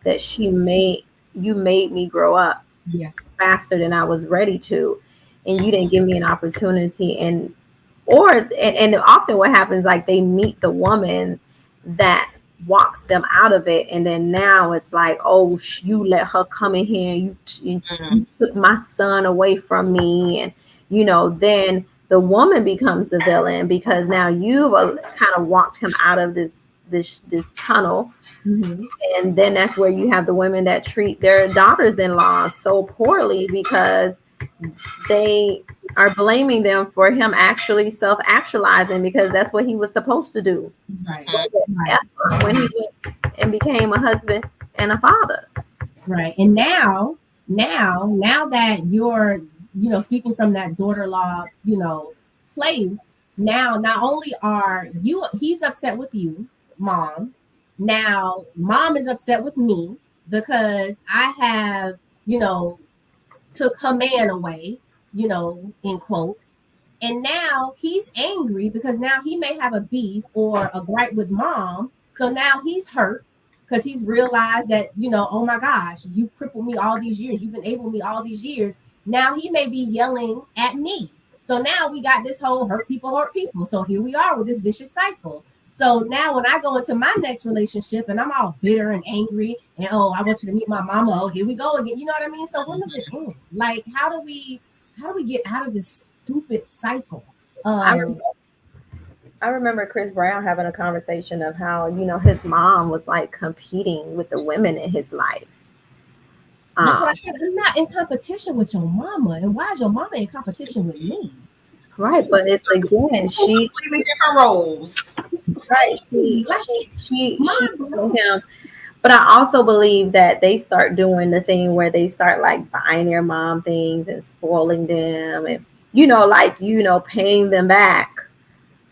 that you made me grow up
Yeah.
faster than I was ready to, and you didn't give me an opportunity. And often what happens, like they meet the woman that walks them out of it, and then now it's like, oh, you let her come in here, and
Mhm.
you took my son away from me, and then the woman becomes the villain because now you've kind of walked him out of this tunnel.
Hmm.
And then that's where you have the women that treat their daughters-in-law so poorly because they are blaming them for him actually self-actualizing, because that's what he was supposed to do
Right.
Mhm.
Right.
when he went and became a husband and a father.
Right. And now that you're, speaking from that daughter-in-law, place, now not only are he's upset with you, mom. Now mom is upset with me because I have, you know, took her man away, in quotes. And now he's angry because now he may have a beef or a gripe with mom. So now he's hurt because he's realized that, oh my gosh, you've crippled me all these years. You've enabled me all these years. Now he may be yelling at me. So now we got this whole hurt people, hurt people. So here we are with this vicious cycle. So now when I go into my next relationship and I'm all bitter and angry and oh, I want you to meet my mama. Oh, here we go again. You know what I mean? So when does it end? Like how do we get out of this stupid cycle
I,
of
rem- I remember Chris Brown having a conversation of how, his mom was like competing with the women in his life.
that's what I
Um,
said. I'm not in competition with your mama. And why is your mama in competition with me? It's
right, but
crazy.
it's again, she
Completely different roles.
right,
Like
she
mind
told
blown.
him. But I also believe that they start doing the thing where they start like buying their mom things and spoiling them, and paying them back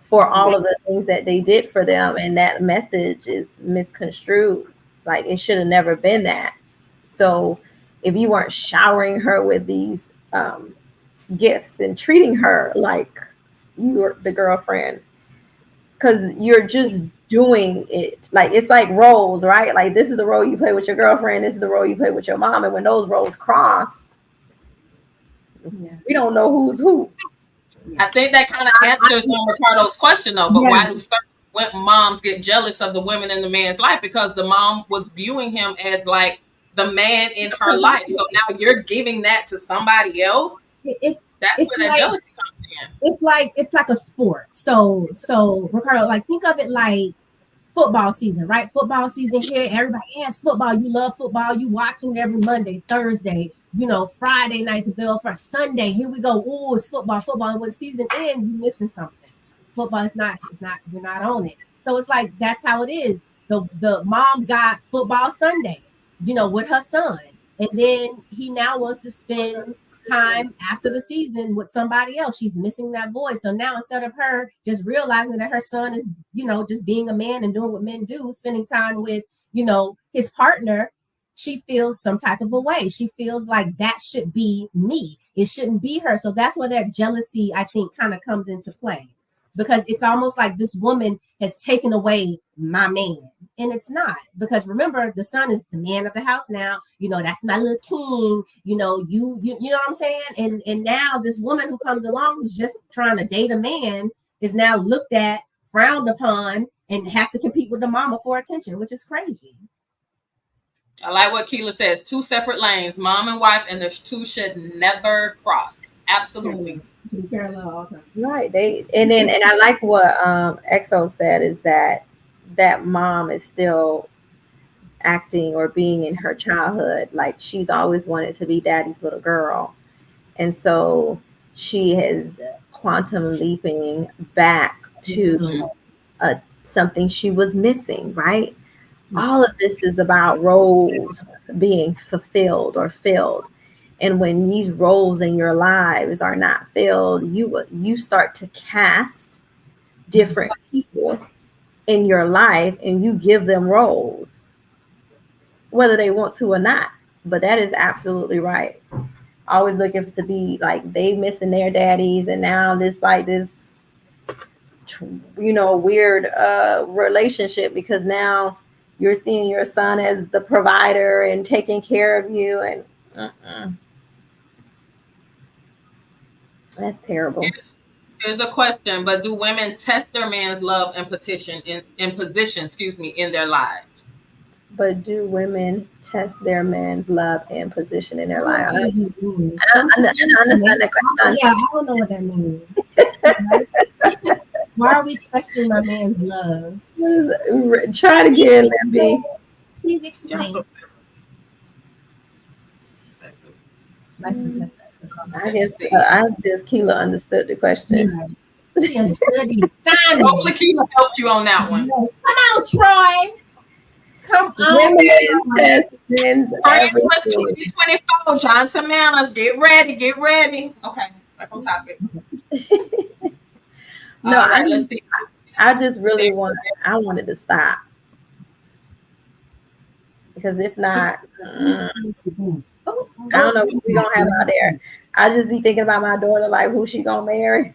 for all of the things that they did for them, and that message is misconstrued. Like it should have never been that. So if you weren't showering her with these gifts and treating her like you're the girlfriend, because you're just doing it. Like it's like roles, right? Like this is the role you play with your girlfriend, this is the role you play with your mom, and when those roles cross, we don't know who's who.
I think that kind of answers Ricardo's question though. But why do certain moms get jealous of the women in the man's life? Because the mom was viewing him as like the man in her life. So now you're giving that to somebody else. That's where that jealousy comes in.
It's like a sport. So Ricardo, like think of it like football season, right? Football season here. Everybody has football. You love football. You watching every Monday, Thursday, Friday nights available for Sunday. Here we go. Oh, it's football. And when season ends, you missing something. Football is not. You're not on it. So it's like that's how it is. The mom got football Sunday, with her son, and then he now wants to spend time after the season with somebody else. She's missing that voice. So now instead of her just realizing that her son is, just being a man and doing what men do, spending time with, his partner, she feels some type of a way. She feels like that should be me. It shouldn't be her. So that's where that jealousy, I think, kind of comes into play, because it's almost like this woman has taken away my man. And it's not, because remember, the son is the man of the house now. That's my little king. You know what I'm saying? And now this woman who comes along who's just trying to date a man is now looked at, frowned upon, and has to compete with the mama for attention, which is crazy.
I like what Keela says. 2 separate lanes, mom and wife, and the 2 should never cross. Absolutely.
Parallel all the time.
Right. And I like what Exo said, is that mom is still acting or being in her childhood like she's always wanted to be daddy's little girl, and so she is quantum leaping back to something she was missing, right? All of this is about roles being fulfilled or filled. And when these roles in your lives are not filled, you start to cast different people in your life, and you give them roles, whether they want to or not. But that is absolutely right. Always looking to be like they missing their daddies, and now this weird relationship, because now you're seeing your son as the provider and taking care of you, and that's terrible.
Here's a question, but do women test their man's love and position in their lives?
But do women test their man's love and position in their life? I understand that question.
Yeah, I don't know what that means. Why are we testing my man's love?
Try it again, Libby.
Please explain.
I guess Keela understood the question.
Hopefully Keela helped you on that one.
Come on, Troy. Come on.
Women test men's everything.
2024, Johnson Manners, get ready. Okay, back on topic.
No, I just really wanted to stop, because if not, I don't know what we're gonna have out there. I just be thinking about my daughter, like who she gonna marry.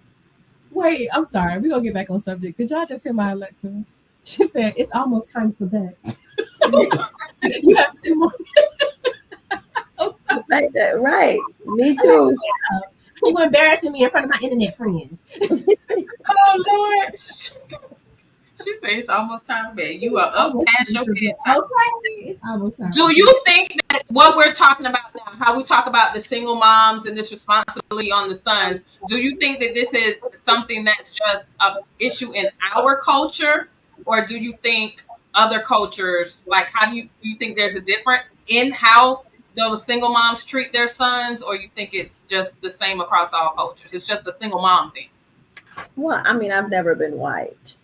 Wait, I'm sorry. We're gonna get back on subject. Did y'all just hear my Alexa? She said it's almost time for bed. You have 2 more minutes.
Like that, right? Me too.
You were embarrassing me in front of my internet friends.
Oh Lord. She said it's almost time for bed. You are up past your bedtime.
Okay, it's almost time.
Do you think that what we're talking about now, how we talk about the single moms and this responsibility on the sons, do you think that this is something that's just an issue in our culture, or do you think other cultures, like how do you think there's a difference in how those single moms treat their sons, or you think it's just the same across all cultures? It's just a single mom thing.
Well, I mean, I've never been white,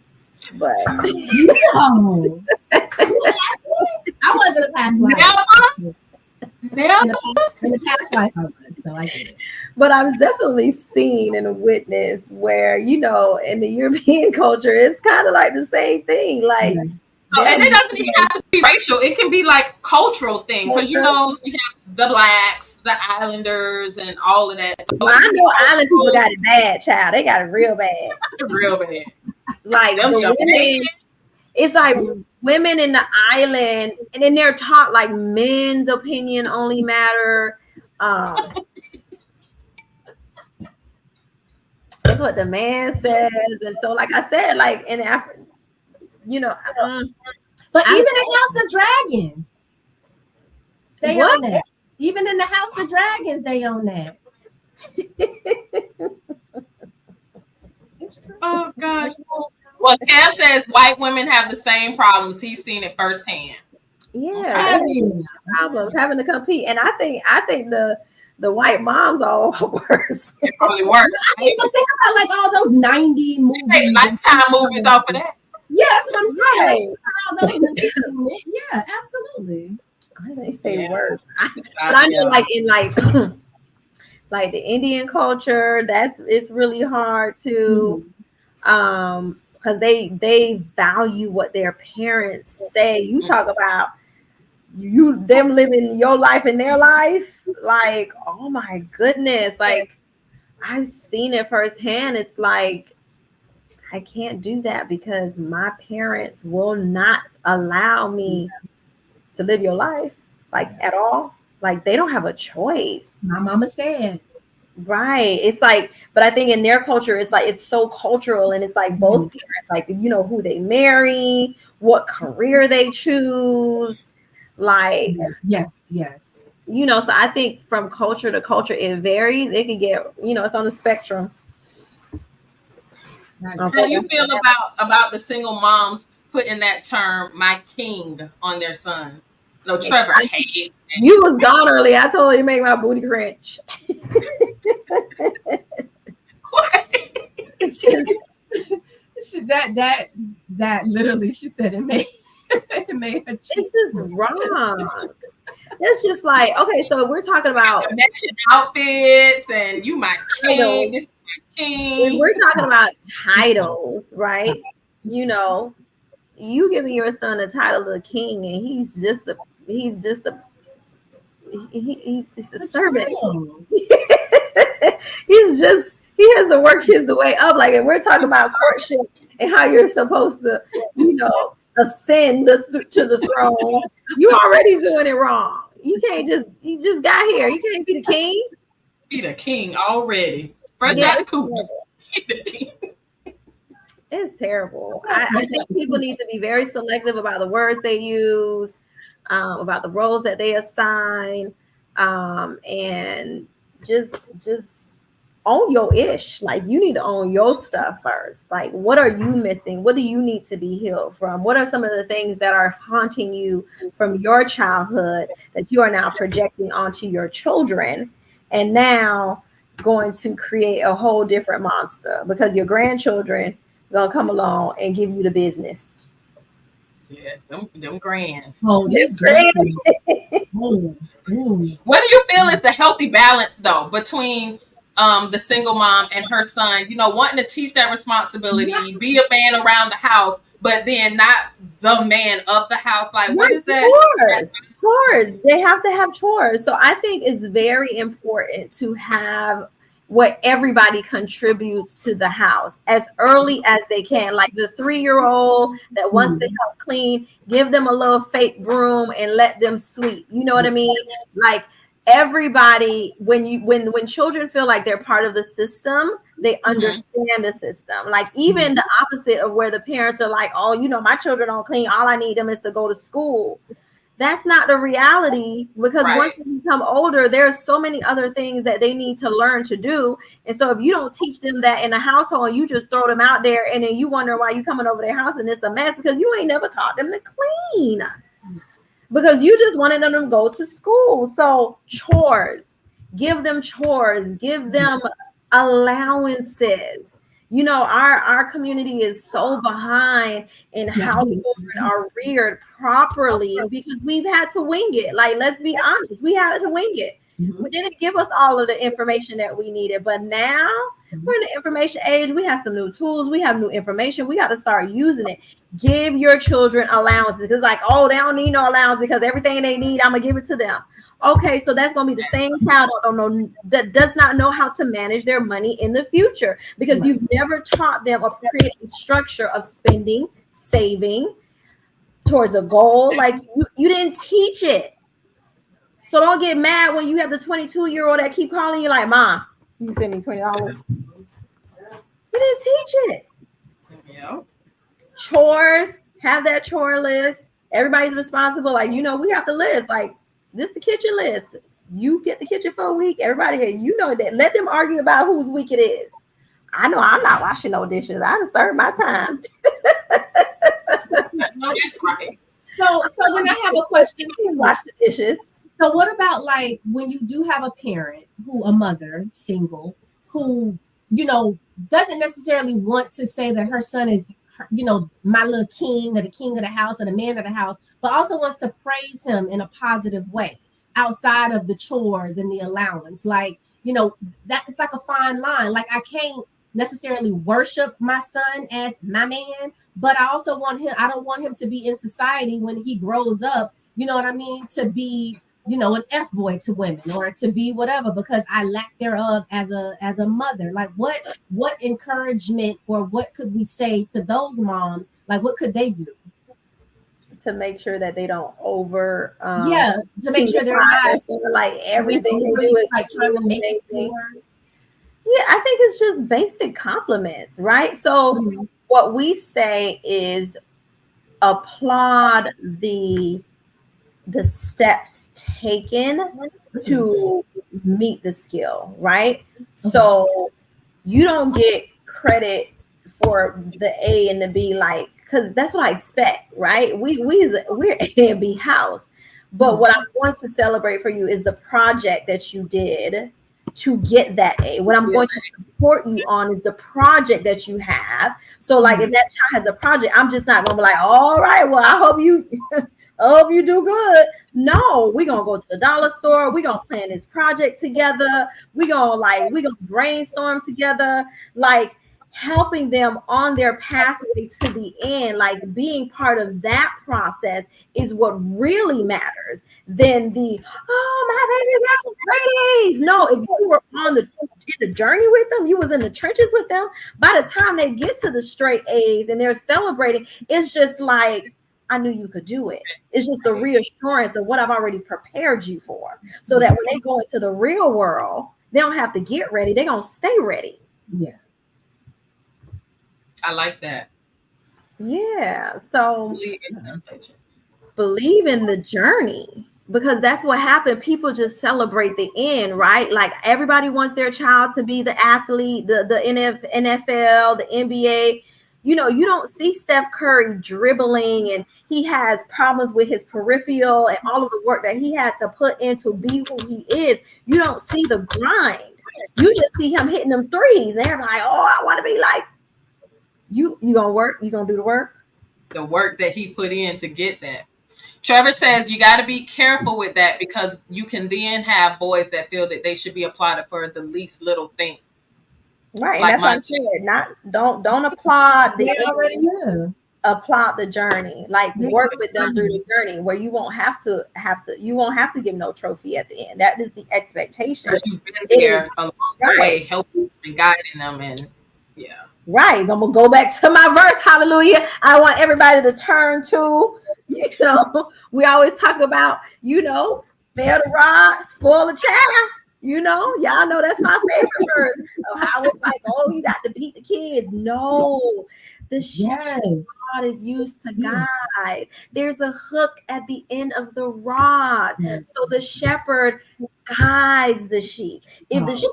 but
no. I was in a past life.
Never.
In the past life I was, so I get it.
But I've definitely seen and witnessed where, in the European culture, it's kind of like the same thing. Like,
and it doesn't even have to be racial. It can be like cultural thing, because you have the blacks, the islanders, and all of that. So
Well, I know island people got it bad, child. They got it real bad.
real bad.
Like
Them
the women,
Jamaicans.
it's like women in the island, and then they're taught like men's opinion only matter. That's what the man says, and so like I said, like in Africa, you know,
But even in House of Dragons, they
What?
own that. Even in the House of Dragons, they own that. It's true.
Oh gosh. Well, Kev says white women have the same problems. He's seen it firsthand.
yeah, they have problems having to compete, and I think the white moms are worse.
It probably works.
I even think about like all those 90 movies.
Hey, Lifetime movies off of that.
Yeah, that's what I'm saying.
Right.
Like, all those movies. Yeah, absolutely.
I think they
Yeah.
worse. But I know, like in like the Indian culture, it's really hard to, because they value what their parents say. You talk about them living your life and their life, like, oh my goodness, like I've seen it firsthand. It's like I can't do that because my parents will not allow me to live your life, like at all. Like they don't have a choice.
My mama said.
Right. It's like, but I think in their culture, it's like it's so cultural, and it's like both parents, like who they marry, what career they choose, like
Yes.
so I think from culture to culture it varies. It can get, it's on the spectrum.
How do you feel about the single moms putting that term "my king" on their sons? No, Trevor hates.
You was gone early. I told you to make my booty cringe. It's just
that literally, she said it made her cheeks.
this is wrong. It's just like, okay, so we're talking about
matching outfits, and you my king. This is my king.
We're talking about titles, right? You giving your son the title of king, and he's just a servant. He has to work his way up. Like, if we're talking about courtship and how you're supposed to, ascend to the throne, you already doing it wrong. You just got here. You can't be the king.
Be the king already. Fresh out the coop. Be the king.
It's terrible. I think people need to be very selective about the words they use, about the roles that they assign, and just own your ish. Like, you need to own your stuff first. Like, what are you missing? What do you need to be healed from? What are some of the things that are haunting you from your childhood that you are now projecting onto your children, and now going to create a whole different monster because your grandchildren gonna come along and give you the business.
Yes, them grands.
Oh,
It's crazy.
What do you feel is the healthy balance though between the single mom and her son, wanting to teach that responsibility, be a man around the house, but then not the man of the house? Like, what is that?
Chores. They have to have chores. So I think it's very important to have what everybody contributes to the house as early as they can. Like the 3-year-old that wants to help clean, give them a little fake broom and let them sweep. You know what I mean? Like, everybody, when children feel like they're part of the system, they understand the system. Like, even the opposite of where the parents are like, oh, my children don't clean, all I need them is to go to school. That's not the reality, because once they become older, there are so many other things that they need to learn to do. And so if you don't teach them that in the household, you just throw them out there, and then you wonder why you coming over their house and it's a mess, because you ain't never taught them to clean, because you just wanted them to go to school. So chores, give them allowances. Our community is so behind in how children are reared properly because we've had to wing it. Like, let's be honest, we had to wing it. We didn't give us all of the information that we needed, but now we're in the information age. We have some new tools. We have new information. We got to start using it. Give your children allowances. It's like, oh, they don't need no allowance because everything they need, I'm gonna give it to them. Okay, so that's gonna be the same child that does not know how to manage their money in the future because you've never taught them or created a structure of spending, saving towards a goal. Like you didn't teach it. So don't get mad when you have the 22-year-old that keep calling you like, "Mom, you send me $20." You didn't teach it.
Yeah.
Chores, have that chore list. Everybody's responsible. Like, we have the list. Like, this the kitchen list. You get the kitchen for a week. Everybody here, that. Let them argue about whose week it is. I know I'm not washing no dishes. I done served my time.
No, that's right.
So then I have a question.
Wash the dishes.
So what about like when you do have a parent a mother, single, who, doesn't necessarily want to say that her son is, my little king or the king of the house or the man of the house, but also wants to praise him in a positive way outside of the chores and the allowance. Like, that's like a fine line. Like I can't necessarily worship my son as my man, but I don't want him to be in society when he grows up, you know what I mean, to be an F boy to women or to be whatever, because I lack thereof as a mother. Like what encouragement or what could we say to those moms? Like what could they do
to make sure that they don't
to make sure they're not
like everything they do is like trying to make it more. Yeah, I think it's just basic compliments, right? So what we say is applaud the steps taken to meet the skill, right? So you don't get credit for the A and the B, like, because that's what I expect, right? We're A and B house. But what I want to celebrate for you is the project that you did to get that A. What I'm going to support you on is the project that you have. So like if that child has a project, I'm just not gonna be like, all right, well, I hope you do good. No, we're gonna go to the dollar store, we're gonna plan this project together, we're gonna brainstorm together, like helping them on their pathway to the end. Like being part of that process is what really matters than the my baby got grades. No, if you were in the journey with them, you was in the trenches with them, by the time they get to the straight A's and they're celebrating, it's just like, I knew you could do it. It's just a reassurance of what I've already prepared you for, so that when they go into the real world, they don't have to get ready. They're going to stay ready.
Yeah.
I like that.
Yeah. So believe in the journey, because that's what happened. People just celebrate the end, right? Like everybody wants their child to be the athlete, the NFL, the NBA. You don't see Steph Curry dribbling and he has problems with his peripheral and all of the work that he had to put in to be who he is. You don't see the grind. You just see him hitting them threes and they're like, oh, I want to be like you. Gonna work? You gonna do the work?
The work that he put in to get that. Trevor says you got to be careful with that, because you can then have boys that feel that they should be applauded for the least little thing.
Right, like, that's what I said. Don't applaud applaud the journey. Like work with them through the journey, where you won't have to give no trophy at the end. That is the expectation.
Because you've been there along the way, helping and guiding them, and
right. I'm gonna go back to my verse. Hallelujah. I want everybody to turn to. We always talk about spare the rod, spoil the child. Y'all know that's my favorite verse of how it's like, oh, you got to beat the kids. No, the rod is used to guide. There's a hook at the end of the rod. So the shepherd guides the sheep. If the sheep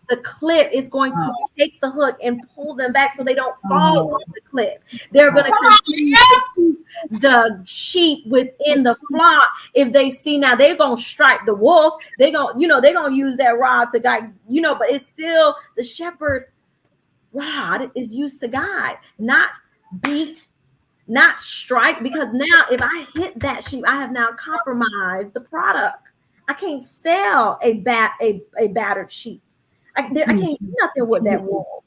the cliff, is going to take the hook and pull them back so they don't fall off the cliff. They're going to continue to keep the sheep within the flock. If they see, now they're going to strike the wolf, they're going to use that rod to guide, but it's still the shepherd rod is used to guide, not beat, not strike, because now if I hit that sheep, I have now compromised the product. I can't sell a battered sheep. I can't do nothing with that wool.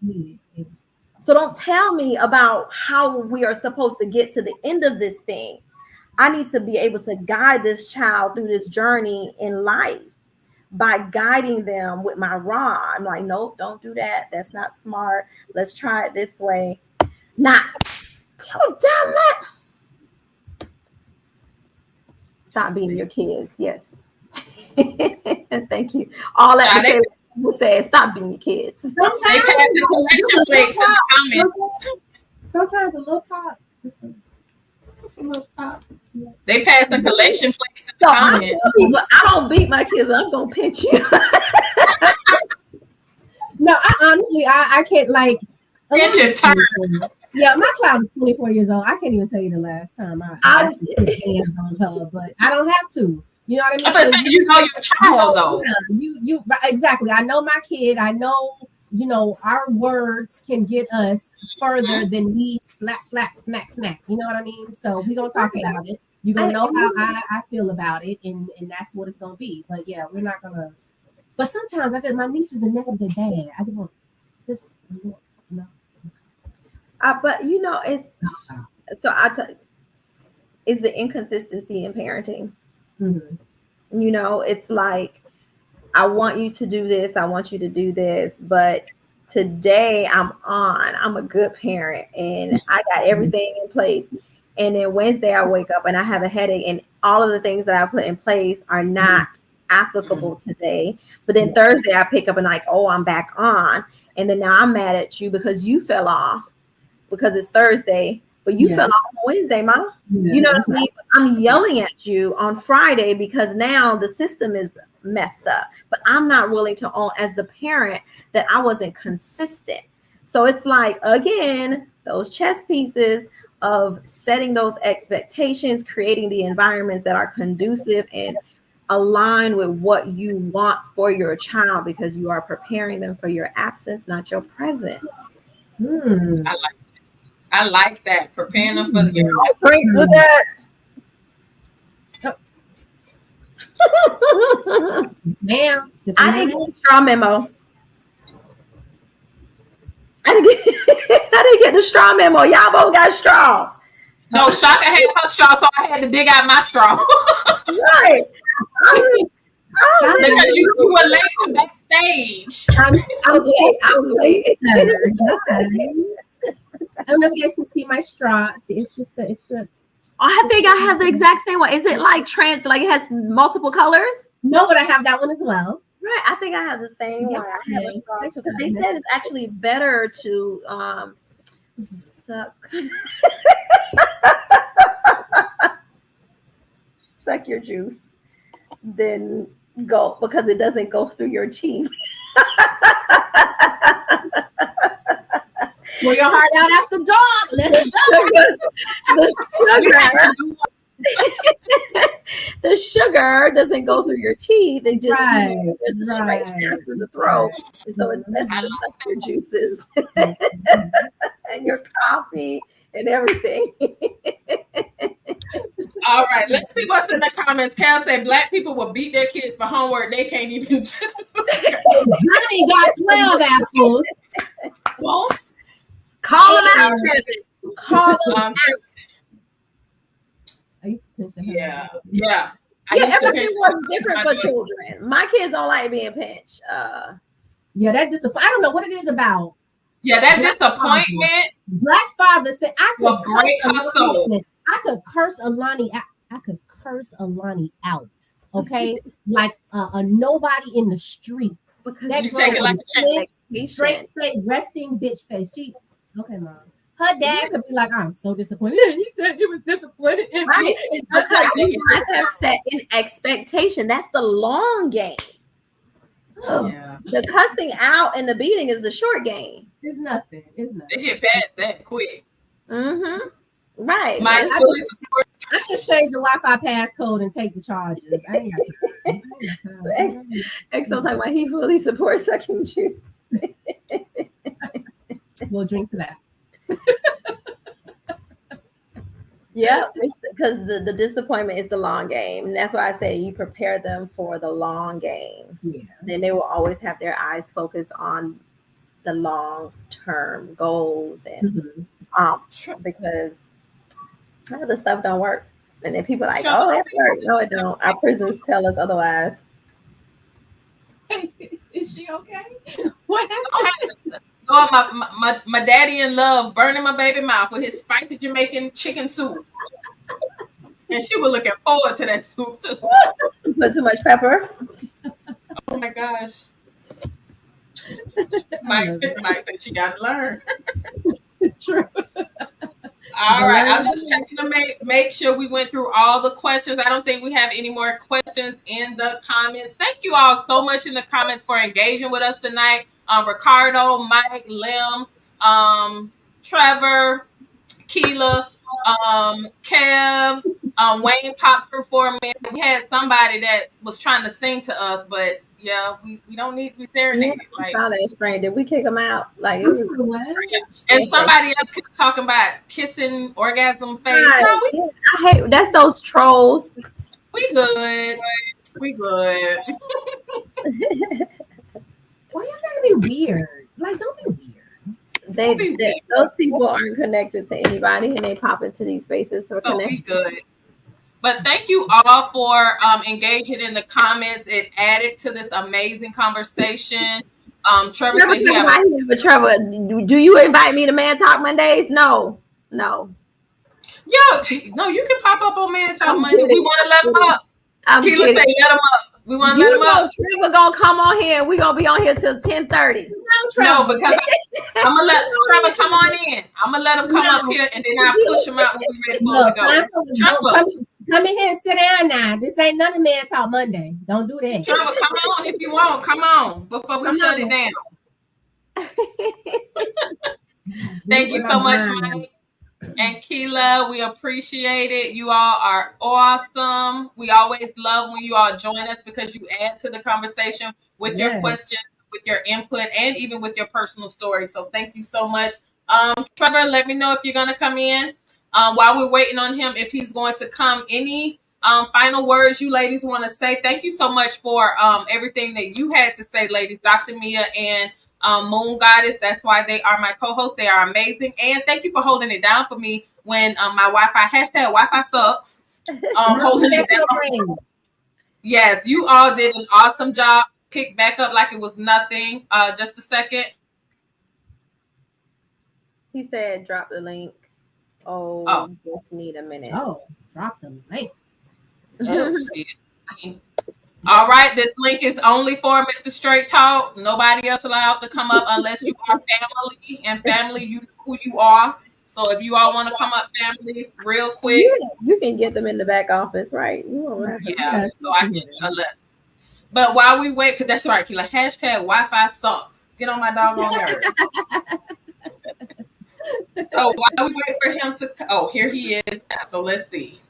So don't tell me about how we are supposed to get to the end of this thing. I need to be able to guide this child through this journey in life by guiding them with my rod. I'm like, nope, don't do that. That's not smart. Let's try it this way. Not, oh, damn it. Stop being your kids. Yes. Thank you. All that to say, people say, stop being your kids.
Sometimes
they pass the collection plates in the comments.
Sometimes a little pop. Just
a little pop. They pass the collection plates in the
So
comments.
I don't beat my kids, but I'm gonna pinch you.
No, I can't like.
Pinch his turn.
Yeah, my child is 24 years old. I can't even tell you the last time I put hands on her, but I don't have to. You know what I mean?
You know your child though.
You exactly. I know my kid. I know, our words can get us further than we slap, smack. You know what I mean? So we're gonna talk about it. You're gonna know how I feel about it, and that's what it's gonna be. But yeah, we're not gonna. But sometimes my nieces and nephews are bad. I just want this. No.
But it's it's the inconsistency in parenting.
Mm-hmm.
It's like, I want you to do this, I want you to do this, but today I'm a good parent and I got everything in place. And then Wednesday I wake up and I have a headache and all of the things that I put in place are not applicable today. But then Thursday I pick up and like, oh, I'm back on. And then now I'm mad at you because you fell off because it's Thursday, but you fell off on Wednesday, Mom. You know what I mean? I'm yelling at you on Friday because now the system is messed up, but I'm not willing to own as the parent that I wasn't consistent. So it's like, again, those chess pieces of setting those expectations, creating the environments that are conducive and align with what you want for your child, because you are preparing them for your absence, not your presence.
I like that. Preparing them for the
drink with that.
Ma'am,
I didn't get the straw memo. I didn't get the straw memo. Y'all both got straws.
No, Shaka had her straw, so I had to dig out my straw.
Right.
Because you were late to backstage.
I was late.
I don't know if you guys can see my straw. See, it's a.
I think I have the exact same one. Is it like like it has multiple colors?
No, but I have that one as well.
Right. I think I have the same one. I have a straw too, because they said it's actually better to suck your juice than go, because it doesn't go through your teeth.
Pull your heart out after dark. Let's
the sugar doesn't go through your teeth. It just there's a straight path through the throat. And so it's best to suck your juices and your coffee and everything.
All right, let's see what's in the comments. Cal said Black people will beat their kids for homework they can't even do.
Johnny got 12 apples.
Boss.
Call them out. Call them out.
Yeah.
Everything works different for children. My kids don't like being pinched.
Yeah, that disappointment. I don't know what it is about.
Yeah, that disappointment.
Black father said I could
break her soul.
I could curse Alani out. I could curse Alani out. Okay, like a nobody in the streets.
Because
that
you take it like
a straight face, resting bitch face. Okay, Mom. Her dad could be like, I'm so disappointed. He said he was disappointed in me.
Because you guys have set an expectation. That's the long game.
Yeah.
The cussing out and the beating is the short game.
It's nothing.
They get past that quick.
Mm-hmm. Right.
I just change the Wi-Fi passcode and take the charges. I ain't got time.
Exo's talking about he fully supports sucking juice.
We'll drink to that.
Yeah, because the disappointment is the long game. And that's why I say you prepare them for the long game.
Yeah.
Then they will always have their eyes focused on the long term goals and because the stuff don't work. And then people are like, oh, it worked. No, it don't. Our prisons tell us otherwise.
Is she okay? What happened?
Oh, my daddy in love burning my baby mouth with his spicy Jamaican chicken soup. And she was looking forward to that soup too.
Put too much pepper.
Oh my gosh. Mike said she got to learn.
It's true.
All right, I'm just checking to make sure we went through all the questions. I don't think we have any more questions in the comments. Thank you all so much in the comments for engaging with us tonight. Ricardo, Mike, Lim, Trevor, Keela, Kev, Wayne popped through for a minute. We had somebody that was trying to sing to us, but yeah, we don't need to be serenaded.
Yeah, like, that strange. Did we kick him out? Like it was
and somebody else kept talking about kissing orgasm face.
No, I hate that's those trolls.
We good. We good.
Why you gotta be weird? Like, don't be weird.
Those people aren't connected to anybody, and they pop into these spaces for connection.
We good. But thank you all for engaging in the comments. It added to this amazing conversation. Trevor said,
Trevor, do you invite me to Man Talk Mondays? No.
Yo, no, you can pop up on Man Talk Monday. We want to let them up. Keila say, let them up. We want to let them up.
Trevor gonna come on here, and we're gonna be on here till 10:30.
No, because I'm gonna let Trevor come on in. I'm gonna let him come up here, and then I'll push him out when we're ready for him to go. Trevor,
come in here and sit down now. This ain't none of Man Talk Monday. Don't do that.
Trevor, come on if you want. Come on before we shut it down. Thank you so much, Mike and Keila. We appreciate it. You all are awesome. We always love when you all join us because you add to the conversation with your questions, with your input, and even with your personal story. So thank you so much. Trevor, let me know if you're going to come in. While we're waiting on him, if he's going to come, any final words you ladies want to say? Thank you so much for everything that you had to say, ladies. Dr. Mia and Moon Goddess, that's why they are my co-hosts. They are amazing. And thank you for holding it down for me when my Wi-Fi, #Wi-Fi sucks. Holding it down. Yes, you all did an awesome job. Kick back up like it was nothing. Just a second.
He said drop the link. Oh, just need a minute.
Oh, drop the link.
All right, this link is only for Mr. Straight Talk. Nobody else allowed to come up unless you are family, and family, you know who you are. So if you all want to come up, family, real quick.
You can get them in the back office, right? You won't have
to so I can let. But while we wait, because that's right, Keila, #Wi-Fi sucks. Get on my doggone nerves. So while we wait for him to, here he is. So let's see.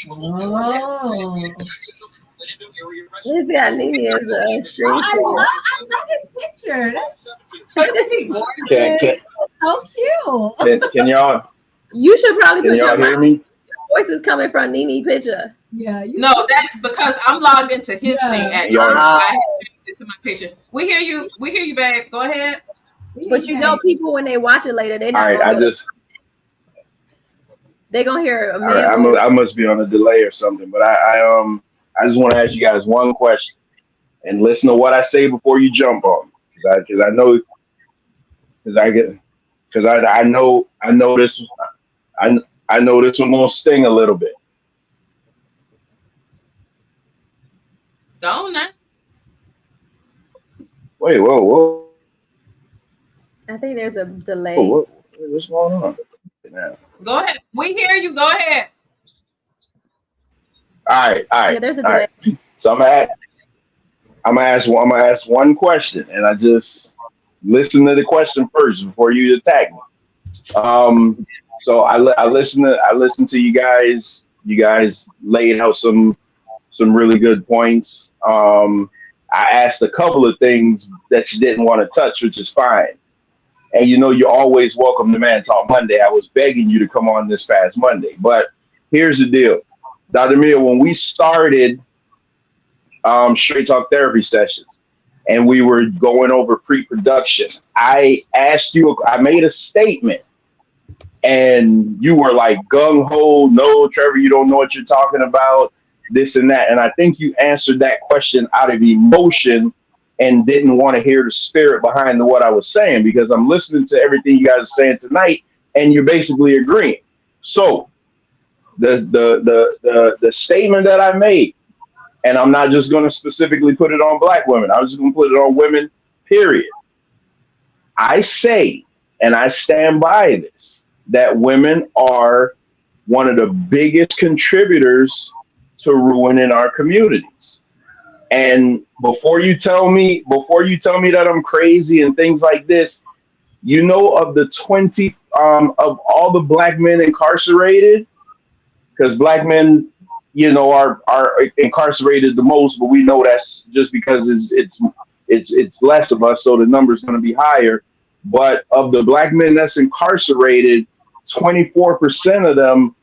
Oh. He's got Nene as a screen.
I love his picture. That's so cute.
Can y'all?
You should probably
put y'all hear me?
Voice is coming from Nene picture.
Yeah.
No, that's because I'm logged into his thing. Actually, I have changed it to my picture. We hear you. We hear you, babe. Go ahead.
But you know, people when they watch it later, they not.
All right,
they're gonna hear a
man. I must be on a delay or something. But I just want to ask you guys one question, and listen to what I say before you jump on, because I know this. I know this one gonna sting a little bit.
Go on now.
Wait, whoa.
I think there's a delay.
What's going on? Now.
Go ahead. We hear you. Go ahead.
All right.
Yeah, there's a delay.
Right. So I'm gonna ask one question, and I just listen to the question first before you attack me. So I listened to you guys. You guys laid out some really good points. I asked a couple of things that you didn't want to touch, which is fine. And you're always welcome to Man Talk Monday. I was begging you to come on this past Monday, but here's the deal, Dr. Mia. When we started straight talk therapy sessions, and we were going over pre-production, I asked you. I made a statement, and you were like gung ho. No, Trevor, you don't know what you're talking about. This and that, and I think you answered that question out of emotion and didn't want to hear the spirit behind what I was saying, because I'm listening to everything you guys are saying tonight, and you're basically agreeing. So the statement that I made, and I'm not just going to specifically put it on black women. I'm just going to put it on women, period. I say, and I stand by this, that women are one of the biggest contributors to ruining our communities. And before you tell me that I'm crazy and things like this, you know, of the 20 of all the black men incarcerated, because black men, you know, are incarcerated the most, but we know that's just because it's less of us, so the number's going to be higher. But of the black men that's incarcerated, 24% of them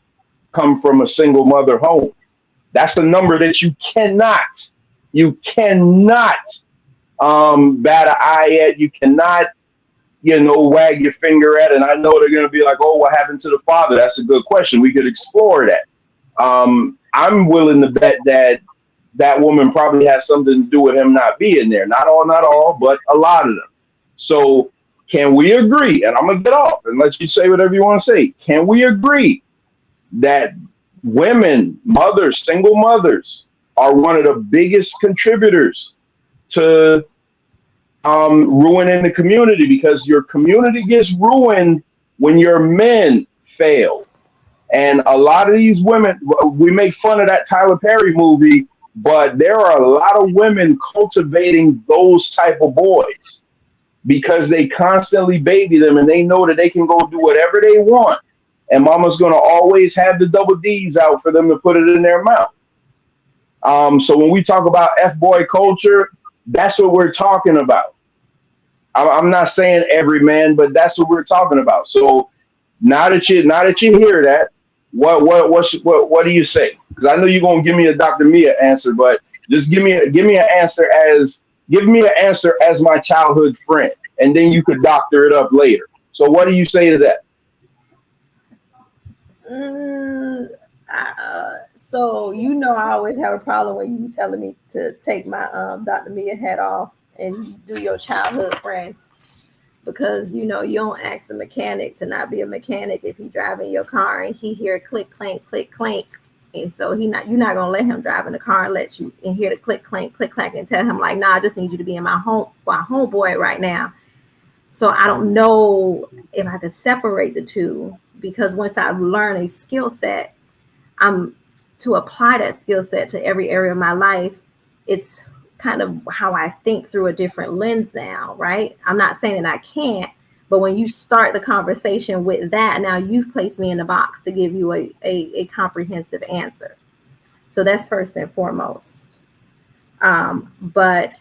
come from a single mother home. That's a number that you cannot bat an eye at. You cannot, you know, wag your finger at. And I know they're going to be like, oh, what happened to the father? That's a good question. We could explore that. I'm willing to bet that that woman probably has something to do with him not being there. Not all, but a lot of them. So can we agree? And I'm going to get off and let you say whatever you want to say. Can we agree that women, mothers, single mothers, are one of the biggest contributors to ruining the community? Because your community gets ruined when your men fail. And a lot of these women, we make fun of that Tyler Perry movie, but there are a lot of women cultivating those type of boys because they constantly baby them, and they know that they can go do whatever they want. And mama's going to always have the double D's out for them to put it in their mouth. So when we talk about F-boy culture, that's what we're talking about. I'm not saying every man, but that's what we're talking about. So now that you hear that, what do you say? Because I know you're gonna give me a Dr. Mia answer, but just give me an answer as my childhood friend, and then you could doctor it up later. So what do you say to that?
So you know I always have a problem when you telling me to take my Dr. Mia hat off and do your childhood friend, because you know you don't ask a mechanic to not be a mechanic if he's driving your car and he hear click clank, and so you're not gonna let him drive in the car and let you and hear the click clank and tell him like, nah, I just need you to be in my homeboy right now. So I don't know if I could separate the two, because once I learn a skill set, I'm to apply that skill set to every area of my life. It's kind of how I think through a different lens now, right? I'm not saying that I can't, but when you start the conversation with that, now you've placed me in the box to give you a comprehensive answer. So that's first and foremost. But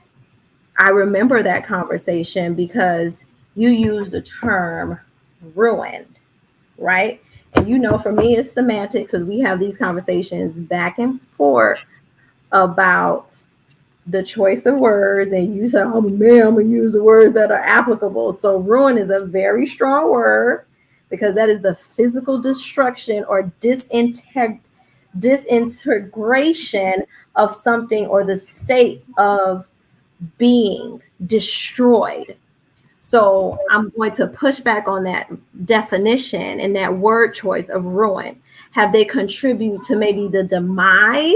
I remember that conversation because you used the term ruined, right? And you know, for me, it's semantics, because we have these conversations back and forth about the choice of words, and you say, oh man, I'm gonna use the words that are applicable. So ruin is a very strong word, because that is the physical destruction or disintegration of something, or the state of being destroyed. So I'm going to push back on that definition and that word choice of ruin. Have they contributed to maybe the demise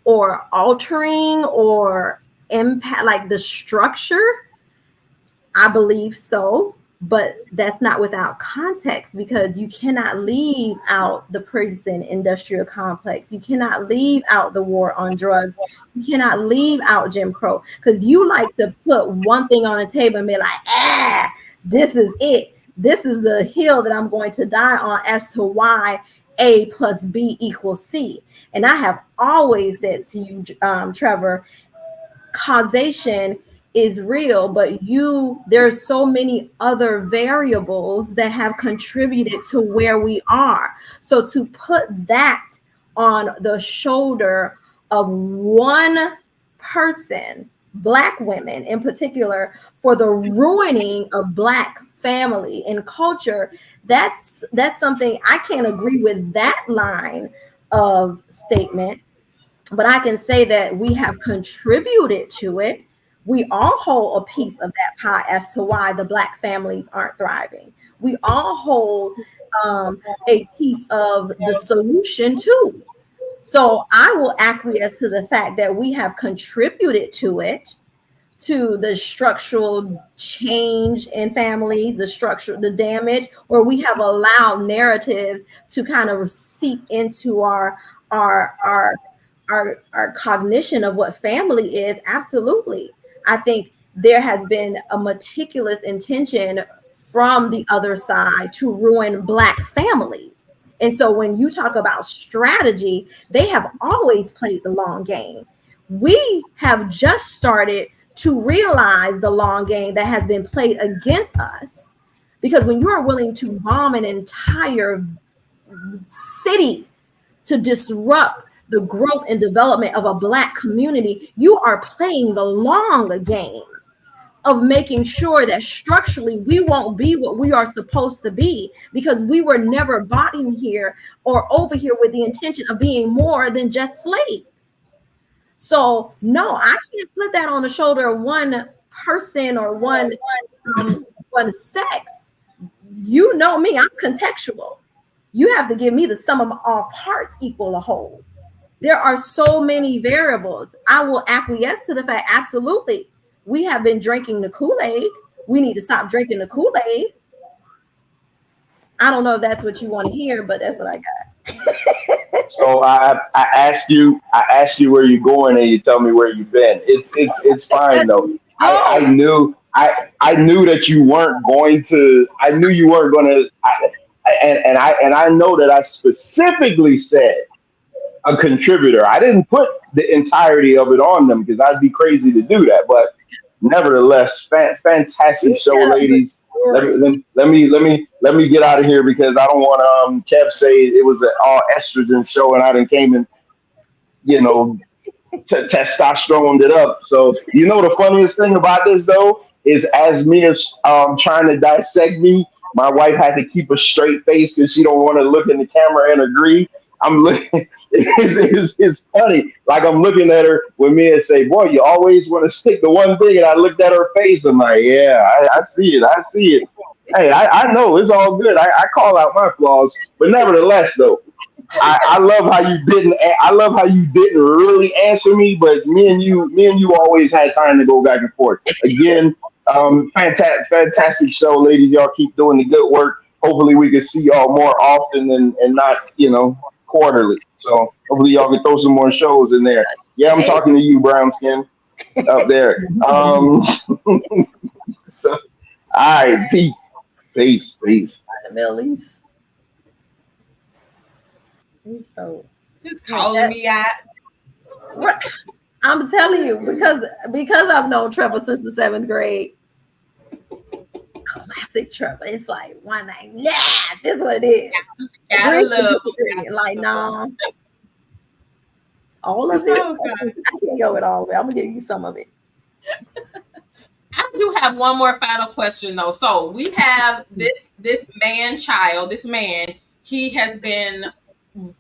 or altering or impact, like the structure? I believe so, but that's not without context, because you cannot leave out the prison industrial complex. You cannot leave out the war on drugs. You cannot leave out Jim Crow, because you like to put one thing on the table and be like, this is it. This is the hill that I'm going to die on as to why A plus B equals C. And I have always said to you, Trevor, causation is real, but there's so many other variables that have contributed to where we are. So to put that on the shoulder of one person, Black women in particular, for the ruining of Black family and culture, that's something I can't agree with that line of statement, but I can say that we have contributed to it. We all hold a piece of that pie as to why the Black families aren't thriving. We all hold a piece of the solution too. So I will acquiesce to the fact that we have contributed to it, to the structural change in families, the damage, where we have allowed narratives to kind of seep into our our our cognition of what family is. Absolutely. I think there has been a meticulous intention from the other side to ruin Black families. And so when you talk about strategy, they have always played the long game. We have just started to realize the long game that has been played against us. Because when you are willing to bomb an entire city to disrupt the growth and development of a Black community, you are playing the long game of making sure that structurally we won't be what we are supposed to be, because we were never brought in here or over here with the intention of being more than just slaves. So no, I can't put that on the shoulder of one person or one sex. You know me, I'm contextual. You have to give me the sum of all parts equal a whole. There are so many variables. I will acquiesce to the fact, absolutely, we have been drinking the Kool-Aid. We need to stop drinking the Kool-Aid. I don't know if that's what you want to hear, but that's what I got.
So I asked you where you're going, and you tell me where you've been. It's fine though. I knew that you weren't going to. I knew you weren't going to. And I know that I specifically said a contributor. I didn't put the entirety of it on them because I'd be crazy to do that. But nevertheless, fantastic show, ladies. Let me get out of here because I don't want Kev say it was an all estrogen show and I done came and testosterone it up. So the funniest thing about this though is as Mia's trying to dissect me, my wife had to keep a straight face because she don't want to look in the camera and agree. I'm looking. It's funny. Like I'm looking at her when Mia say, "Boy, you always want to stick to one thing." And I looked at her face. I'm like, "Yeah, I see it. I see it." Hey, I know it's all good. I call out my flaws, but nevertheless, though, I love how you didn't. I love how you didn't really answer me, but me and you always had time to go back and forth. Again, fantastic show, ladies. Y'all keep doing the good work. Hopefully, we can see y'all more often and not quarterly. So hopefully, y'all can throw some more shows in there. Yeah, I'm talking to you, brown skin, up there. So, all right, peace. The
Middle East. So
just calling me out.
I'm telling you, because I've known Trevor since the 7th grade. Classic Trevor. It's like one night, this is what it is.
Gotta love
like no. All of it. I can't go with all of it. I'm gonna give you some of it.
I do have one more final question though. So we have this child, this man, he has been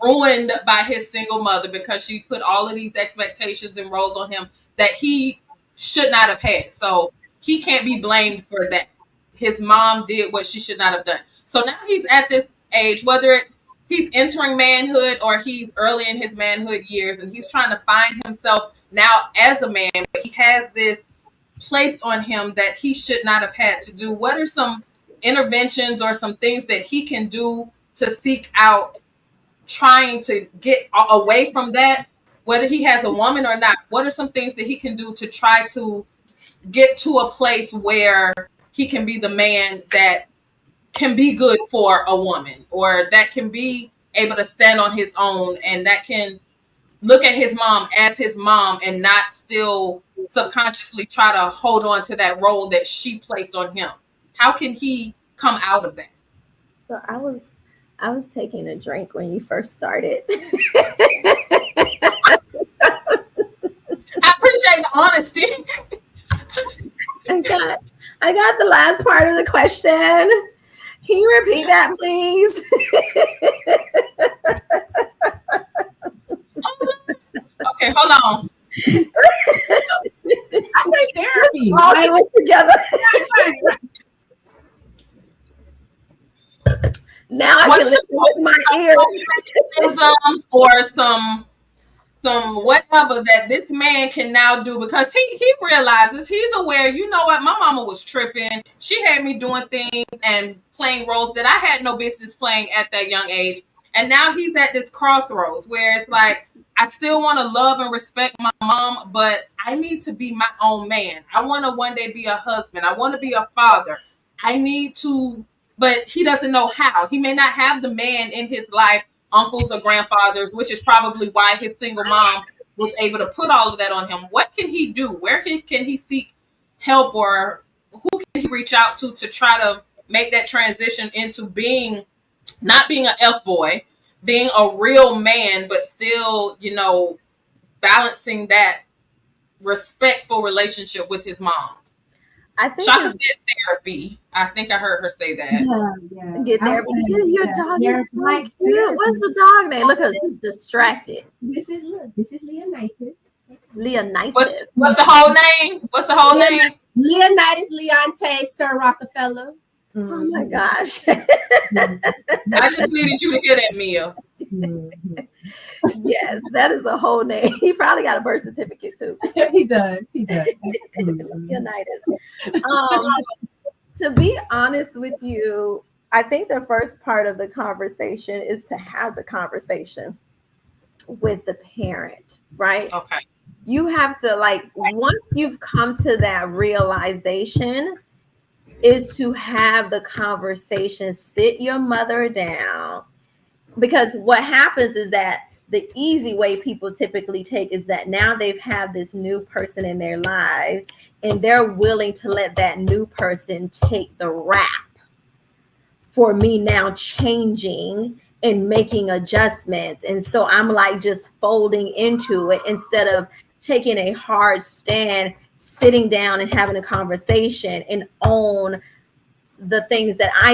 ruined by his single mother because she put all of these expectations and roles on him that he should not have had. So he can't be blamed for that. His mom did what she should not have done. So now he's at this age, whether it's he's entering manhood or he's early in his manhood years, and he's trying to find himself now as a man, but he has this placed on him that he should not have had to do. What are some interventions or some things that he can do to seek out trying to get away from that, whether he has a woman or not? What are some things that he can do to try to get to a place where he can be the man that can be good for a woman, or that can be able to stand on his own, and that can look at his mom as his mom and not still subconsciously try to hold on to that role that she placed on him? How can he come out of that?
So I was taking a drink when you first started.
I appreciate the honesty.
I got the last part of the question. Can you repeat that, please?
Okay, hold on.
I say therapy.
All do it together. Now I can listen with my ears.
Or some whatever that this man can now do, because he realizes, he's aware, you know what, my mama was tripping. She had me doing things and playing roles that I had no business playing at that young age. And now he's at this crossroads where it's like, I still want to love and respect my mom, but I need to be my own man. I want to one day be a husband. I want to be a father. I need to, but he doesn't know how. He may not have the man in his life, uncles or grandfathers, which is probably why his single mom was able to put all of that on him. What can he do? Where can he seek help, or who can he reach out to try to make that transition into being, not being an F boy, being a real man, but still, balancing that respectful relationship with his mom?
I think
Shaka said therapy. I think I heard her say that.
Yeah.
Get therapy. Your dog is so cute. What's the dog name? Look, he's distracted.
This is Leonidas.
Leonidas.
What's the whole name? What's the whole name?
Leonidas Leonte Sir Rockefeller.
Oh my gosh.
I just needed you to hear that, Mia.
Yes, that is the whole name. He probably got a birth certificate too.
He does.
Leonidas. To be honest with you, I think the first part of the conversation is to have the conversation with the parent, right?
Okay.
You have to, once you've come to that realization, is to have the conversation, sit your mother down. Because what happens is that the easy way people typically take is that now they've had this new person in their lives and they're willing to let that new person take the rap for me now changing and making adjustments. And so I'm like just folding into it instead of taking a hard stand, sitting down and having a conversation and own the things that I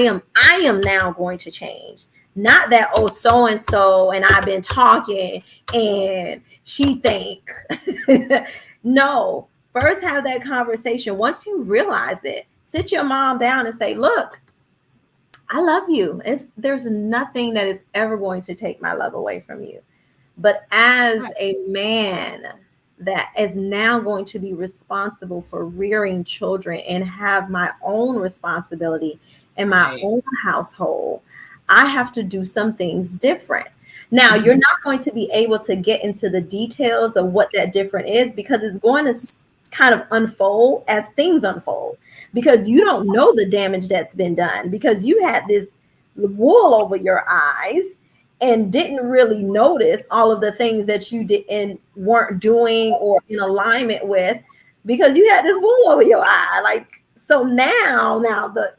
am now going to change. Not that, oh, so-and-so and I've been talking and she think. No, first have that conversation. Once you realize it, sit your mom down and say, look, I love you. There's nothing that is ever going to take my love away from you. But as a man that is now going to be responsible for rearing children and have my own responsibility in my own household, I have to do some things different. Now, you're not going to be able to get into the details of what that different is because it's going to kind of unfold as things unfold, because you don't know the damage that's been done because you had this wool over your eyes and didn't really notice all of the things that you did and weren't doing or in alignment with because you had this wool over your eye. So now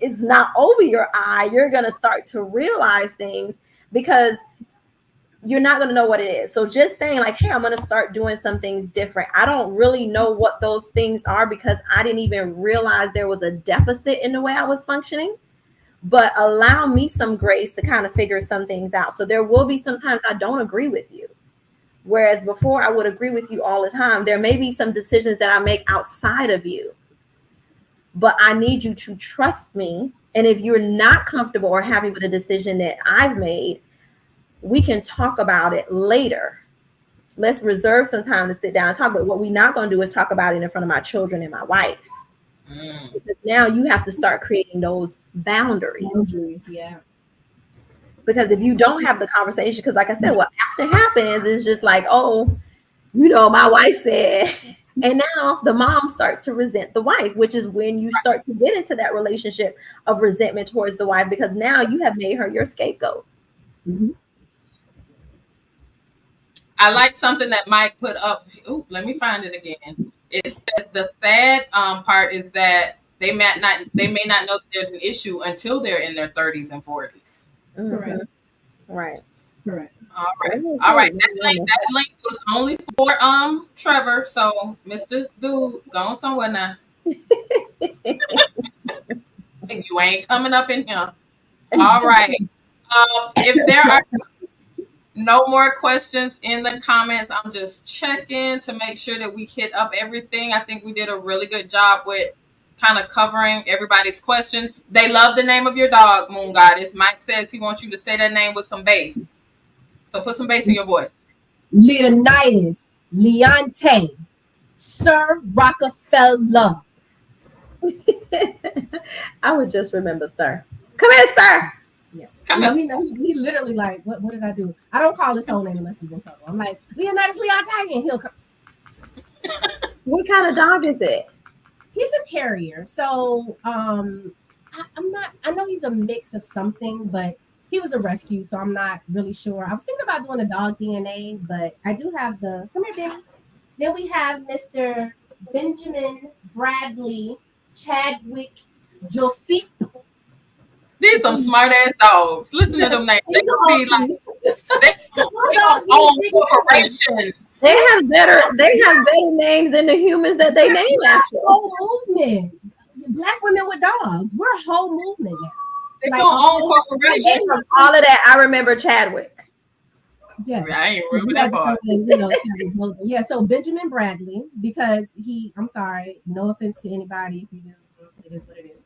it's not over your eye. You're going to start to realize things because you're not going to know what it is. So just saying hey, I'm going to start doing some things different. I don't really know what those things are because I didn't even realize there was a deficit in the way I was functioning, but allow me some grace to kind of figure some things out. So there will be sometimes I don't agree with you. Whereas before I would agree with you all the time. There may be some decisions that I make outside of you, but I need you to trust me. And if you're not comfortable or happy with the decision that I've made, we can talk about it later. Let's reserve some time to sit down and talk. But what we're not going to do is talk about it in front of my children and my wife. Because now you have to start creating those boundaries.
Yeah.
Because if you don't have the conversation, because like I said, what after happens is just oh, my wife said. And now the mom starts to resent the wife, which is when you start to get into that relationship of resentment towards the wife, because now you have made her your scapegoat.
Mm-hmm.
I like something that Mike put up. Ooh, let me find it again. It says the sad part is that they may not know that there's an issue until they're in their 30s and 40s.
Correct.
Right.
Correct.
All right. That link was only for Trevor. So Mr. Dude, going somewhere now. You ain't coming up in here. All right. If there are no more questions in the comments, I'm just checking to make sure that we hit up everything. I think we did a really good job with kind of covering everybody's question. They love the name of your dog, Moon Goddess. Mike says he wants you to say that name with some bass. So put some bass in your voice.
Leonidas, Leonte, Sir Rockefeller.
I would just remember, sir. Come here, sir.
Yeah.
Come
No,
here.
he literally like, what did I do? I don't call his whole name unless he's in trouble. I'm like, Leonidas Leonte, and he'll come.
What kind of dog is it?
He's a terrier. So I know he's a mix of something, but he was a rescue, so I'm not really sure. I was thinking about doing a dog DNA, but I do have the come here, Benny. Then we have Mr. Benjamin Bradley Chadwick Joseph.
These some smart ass dogs. Listen to them names. They could be like they own corporations.
They have better names than the humans that they name after.
Whole movement. Black women with dogs. We're a whole movement now.
They don't own corporations.
And from all of that, I remember Chadwick.
Yes.
I ain't remember that part.
Yeah, so Benjamin Bradley, because I'm sorry, no offense to anybody if you do, it is what it is.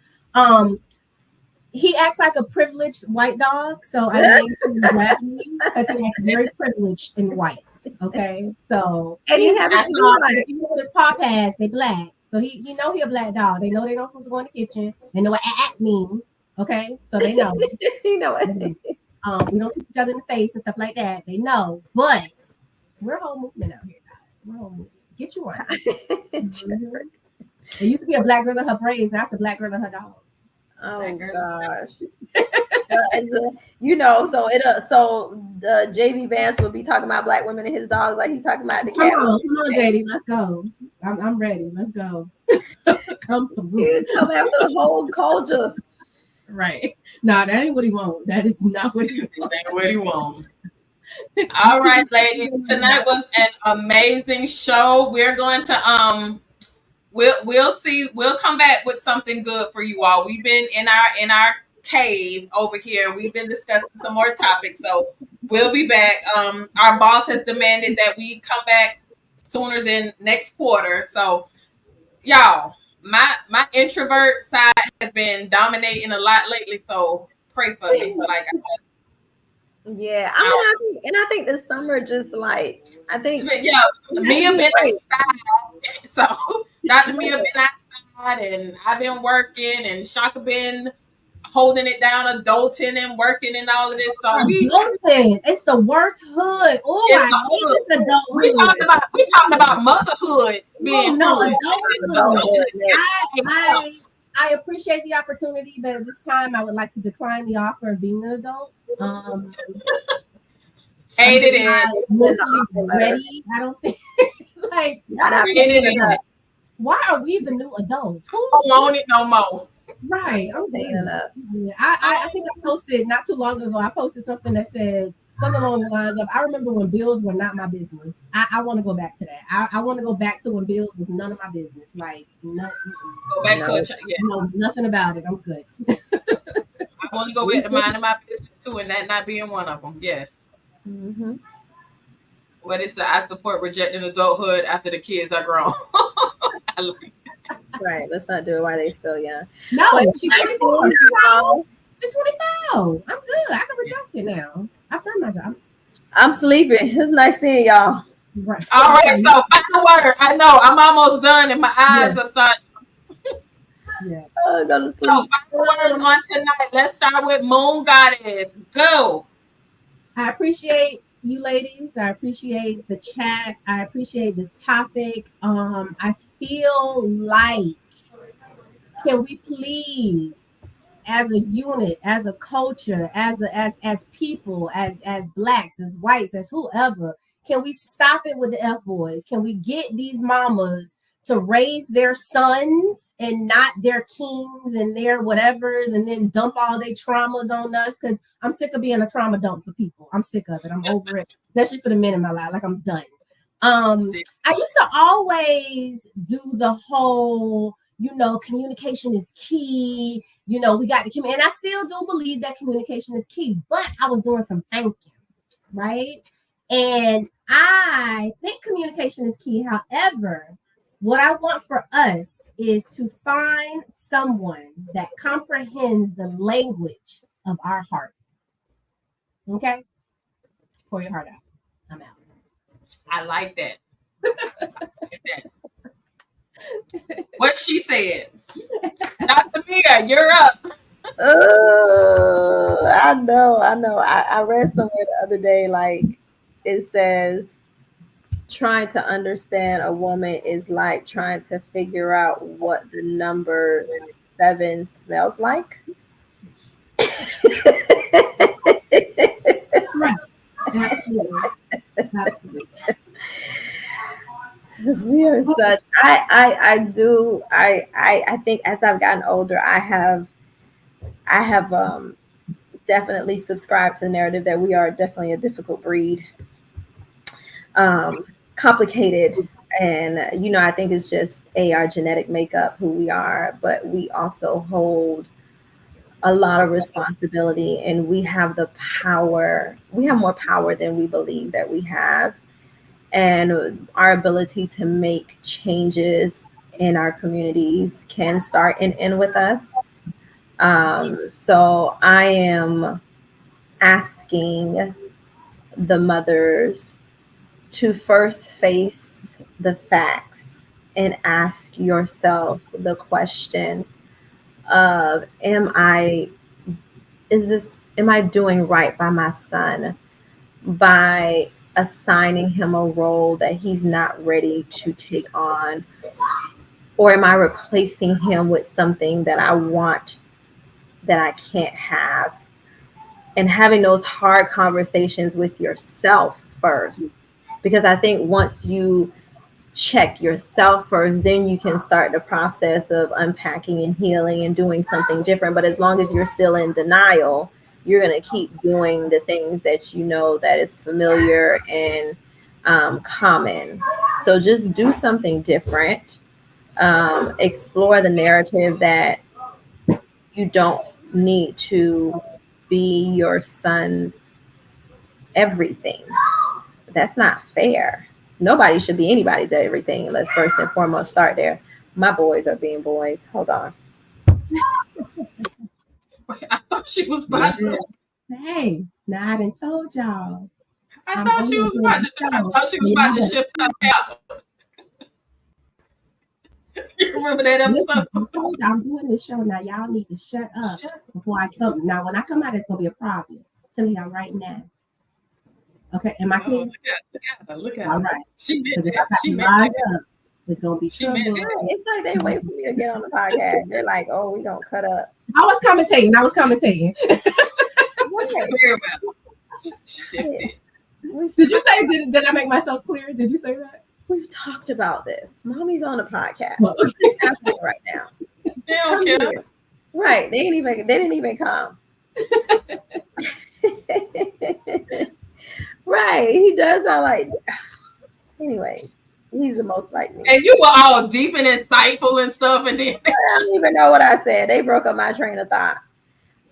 He acts like a privileged white dog, so I named him Bradley because he acts very privileged and white. Okay, so
And he has
his paw pads, they black, so he know he a black dog. They know they don't supposed to go in the kitchen. They know what at mean. Okay, so they know.
You know what?
We don't kiss each other in the face and stuff like that. They know, but we're a whole movement out here, guys. We're a whole movement. Get you one. There used to be a black girl in her braids. Now it's a black girl in her dog.
Oh gosh. So the JB Vance will be talking about black women and his dogs like he's talking about the cat.
Come on, JD, let's go. I'm ready. Let's go. Come
after the whole culture.
Right. Nah, that ain't what he want. That is not what he want.
That ain't what he want. All right, ladies. Tonight was an amazing show. We're going to we'll see. We'll come back with something good for you all. We've been in our cave over here. We've been discussing some more topics. So we'll be back. Our boss has demanded that we come back sooner than next quarter. So y'all, my introvert side has been dominating a lot lately. So pray for me. Like
yeah, I think the summer just like
Mia been outside, so Dr. Mia been outside, and I've been working, and Shaka been holding it down, adulting and working and all of this. So
adulting, it's the worst hood. Oh, I hate adulthood.
We talking about motherhood being
adulthood. I appreciate the opportunity, but at this time I would like to decline the offer of being an adult.
Hated it.
Ready? I don't think like why are we the new adults? Who
don't want it no more?
Right. I'm saying that. Yeah. I think I posted not too long ago. I posted something that said something along the lines of I remember when bills were not my business. I want to go back to that. I want to go back to when bills was none of my business. Like nothing.
Go back to it. Yeah.
No, nothing about it. I'm good.
I want to go back to minding my business too, and that not being one of them. Yes.
Mm-hmm.
What is the I support rejecting adulthood after the kids are grown?
Right. Let's not do it while they're still young.
No, she's 24. She's 25. I'm good. I can reject it now. I've done my job.
I'm sleeping. It's nice seeing y'all.
Right.
All right. So final word. I know I'm almost done, and my eyes are starting.
Yeah.
Oh, go to sleep.
So final words on tonight. Let's start with Moon Goddess. Go.
I appreciate you ladies. I appreciate the chat. I appreciate this topic. I feel like, can we please, as a unit, as a culture, as people, as blacks, as whites, as whoever, Can we stop it with the F boys? Can we get these mamas to raise their sons and not their kings and their whatevers and then dump all their traumas on us? Because I'm sick of being a trauma dump for people. I'm sick of it. I'm over it, especially for the men in my life. Like, I'm done. I used to always do the whole, communication is key. We got to communicate. And I still do believe that communication is key, but I was doing some thinking, right? And I think communication is key. However, what I want for us is to find someone that comprehends the language of our heart. Okay? Pour your heart out. I'm out.
I like that. What she said. Dr. Mia, you're up.
I know. I read somewhere the other day, like it says, trying to understand a woman is like trying to figure out what the number 7 smells like.
Right. Absolutely.
Because we are such. I think as I've gotten older, I have definitely subscribed to the narrative that we are definitely a difficult breed, complicated, and I think it's just our genetic makeup, who we are, but we also hold a lot of responsibility, and we have the power. We have more power than we believe that we have. And our ability to make changes in our communities can start and end with us. So I am asking the mothers to first face the facts and ask yourself the question of, am I doing right by my son by assigning him a role that he's not ready to take on? Or am I replacing him with something that I want that I can't have? And having those hard conversations with yourself first. Because I think once you check yourself first, then you can start the process of unpacking and healing and doing something different. But as long as you're still in denial, you're going to keep doing the things that that is familiar and common. So just do something different. Explore the narrative that you don't need to be your son's everything. That's not fair. Nobody should be anybody's everything. Let's first and foremost start there. My boys are being boys. Hold on.
I thought she was about to.
Hey, now I done told y'all.
I thought she was about to shift her out. You remember that episode?
Listen, I'm doing this show now. Y'all need to shut up before I come. Now, when I come out, it's gonna be a problem. Tell y'all right now. Okay, am I clear?
Look at her.
All right.
She meant
that.
She
rise up. It's gonna be
trouble.
It's like they wait for me to get on the podcast. They're like, "Oh, we gonna cut up."
I was commentating.
Very well. Shifted.
Did you say? Did I make myself clear? Did you say that?
We've talked about this. Mommy's on the podcast right now.
They don't care.
Right? They didn't even come. Right? He does sound like. Anyways, he's the most like me.
And you were all deep and insightful and stuff, and then
I don't even know what I said. They broke up my train of thought.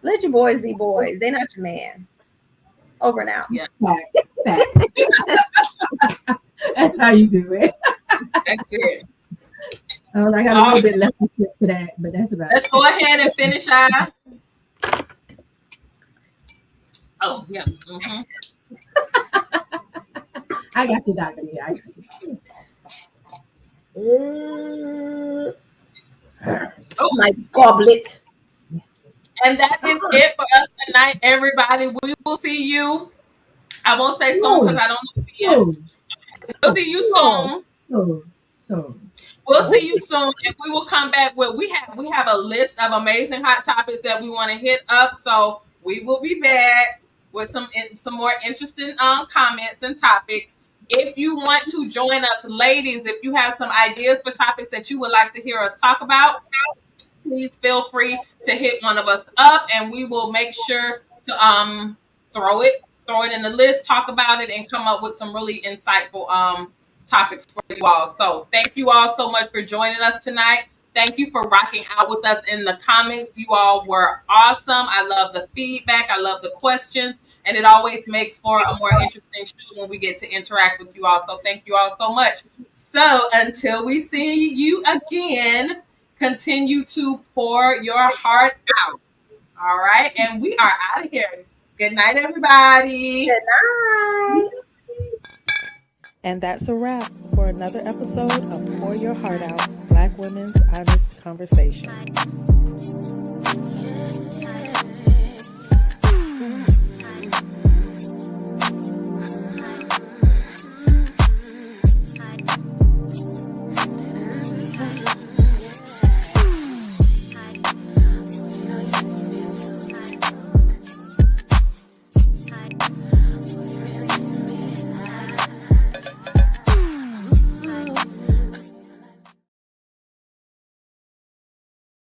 Let your boys be boys. They're not your man. Over now.
Yeah.
That's how you do it.
That's it.
I got a little bit left to that, but that's about
Let's go ahead and finish our. Oh, yeah. Mm-hmm.
I got you, Dr.
Oh, my goblet.
Yes.
And that is it for us tonight, everybody. We will see you. I won't say soon because I don't know when. We'll see you soon. We'll see you soon, and we will come back with we have a list of amazing hot topics that we want to hit up. So we will be back with some more interesting comments and topics. If you want to join us, ladies, if you have some ideas for topics that you would like to hear us talk about, please feel free to hit one of us up, and we will make sure to throw it in the list, talk about it, and come up with some really insightful topics for you all. So thank you all so much for joining us tonight. Thank you for rocking out with us in the comments. You all were awesome. I love the feedback. I love the questions. And it always makes for a more interesting show when we get to interact with you all. So thank you all so much. So until we see you again, continue to pour your heart out. All right. And we are out of here. Good night, everybody.
Good night.
And that's a wrap for another episode of Pour Your Heart Out, Black Women's Honest Conversation.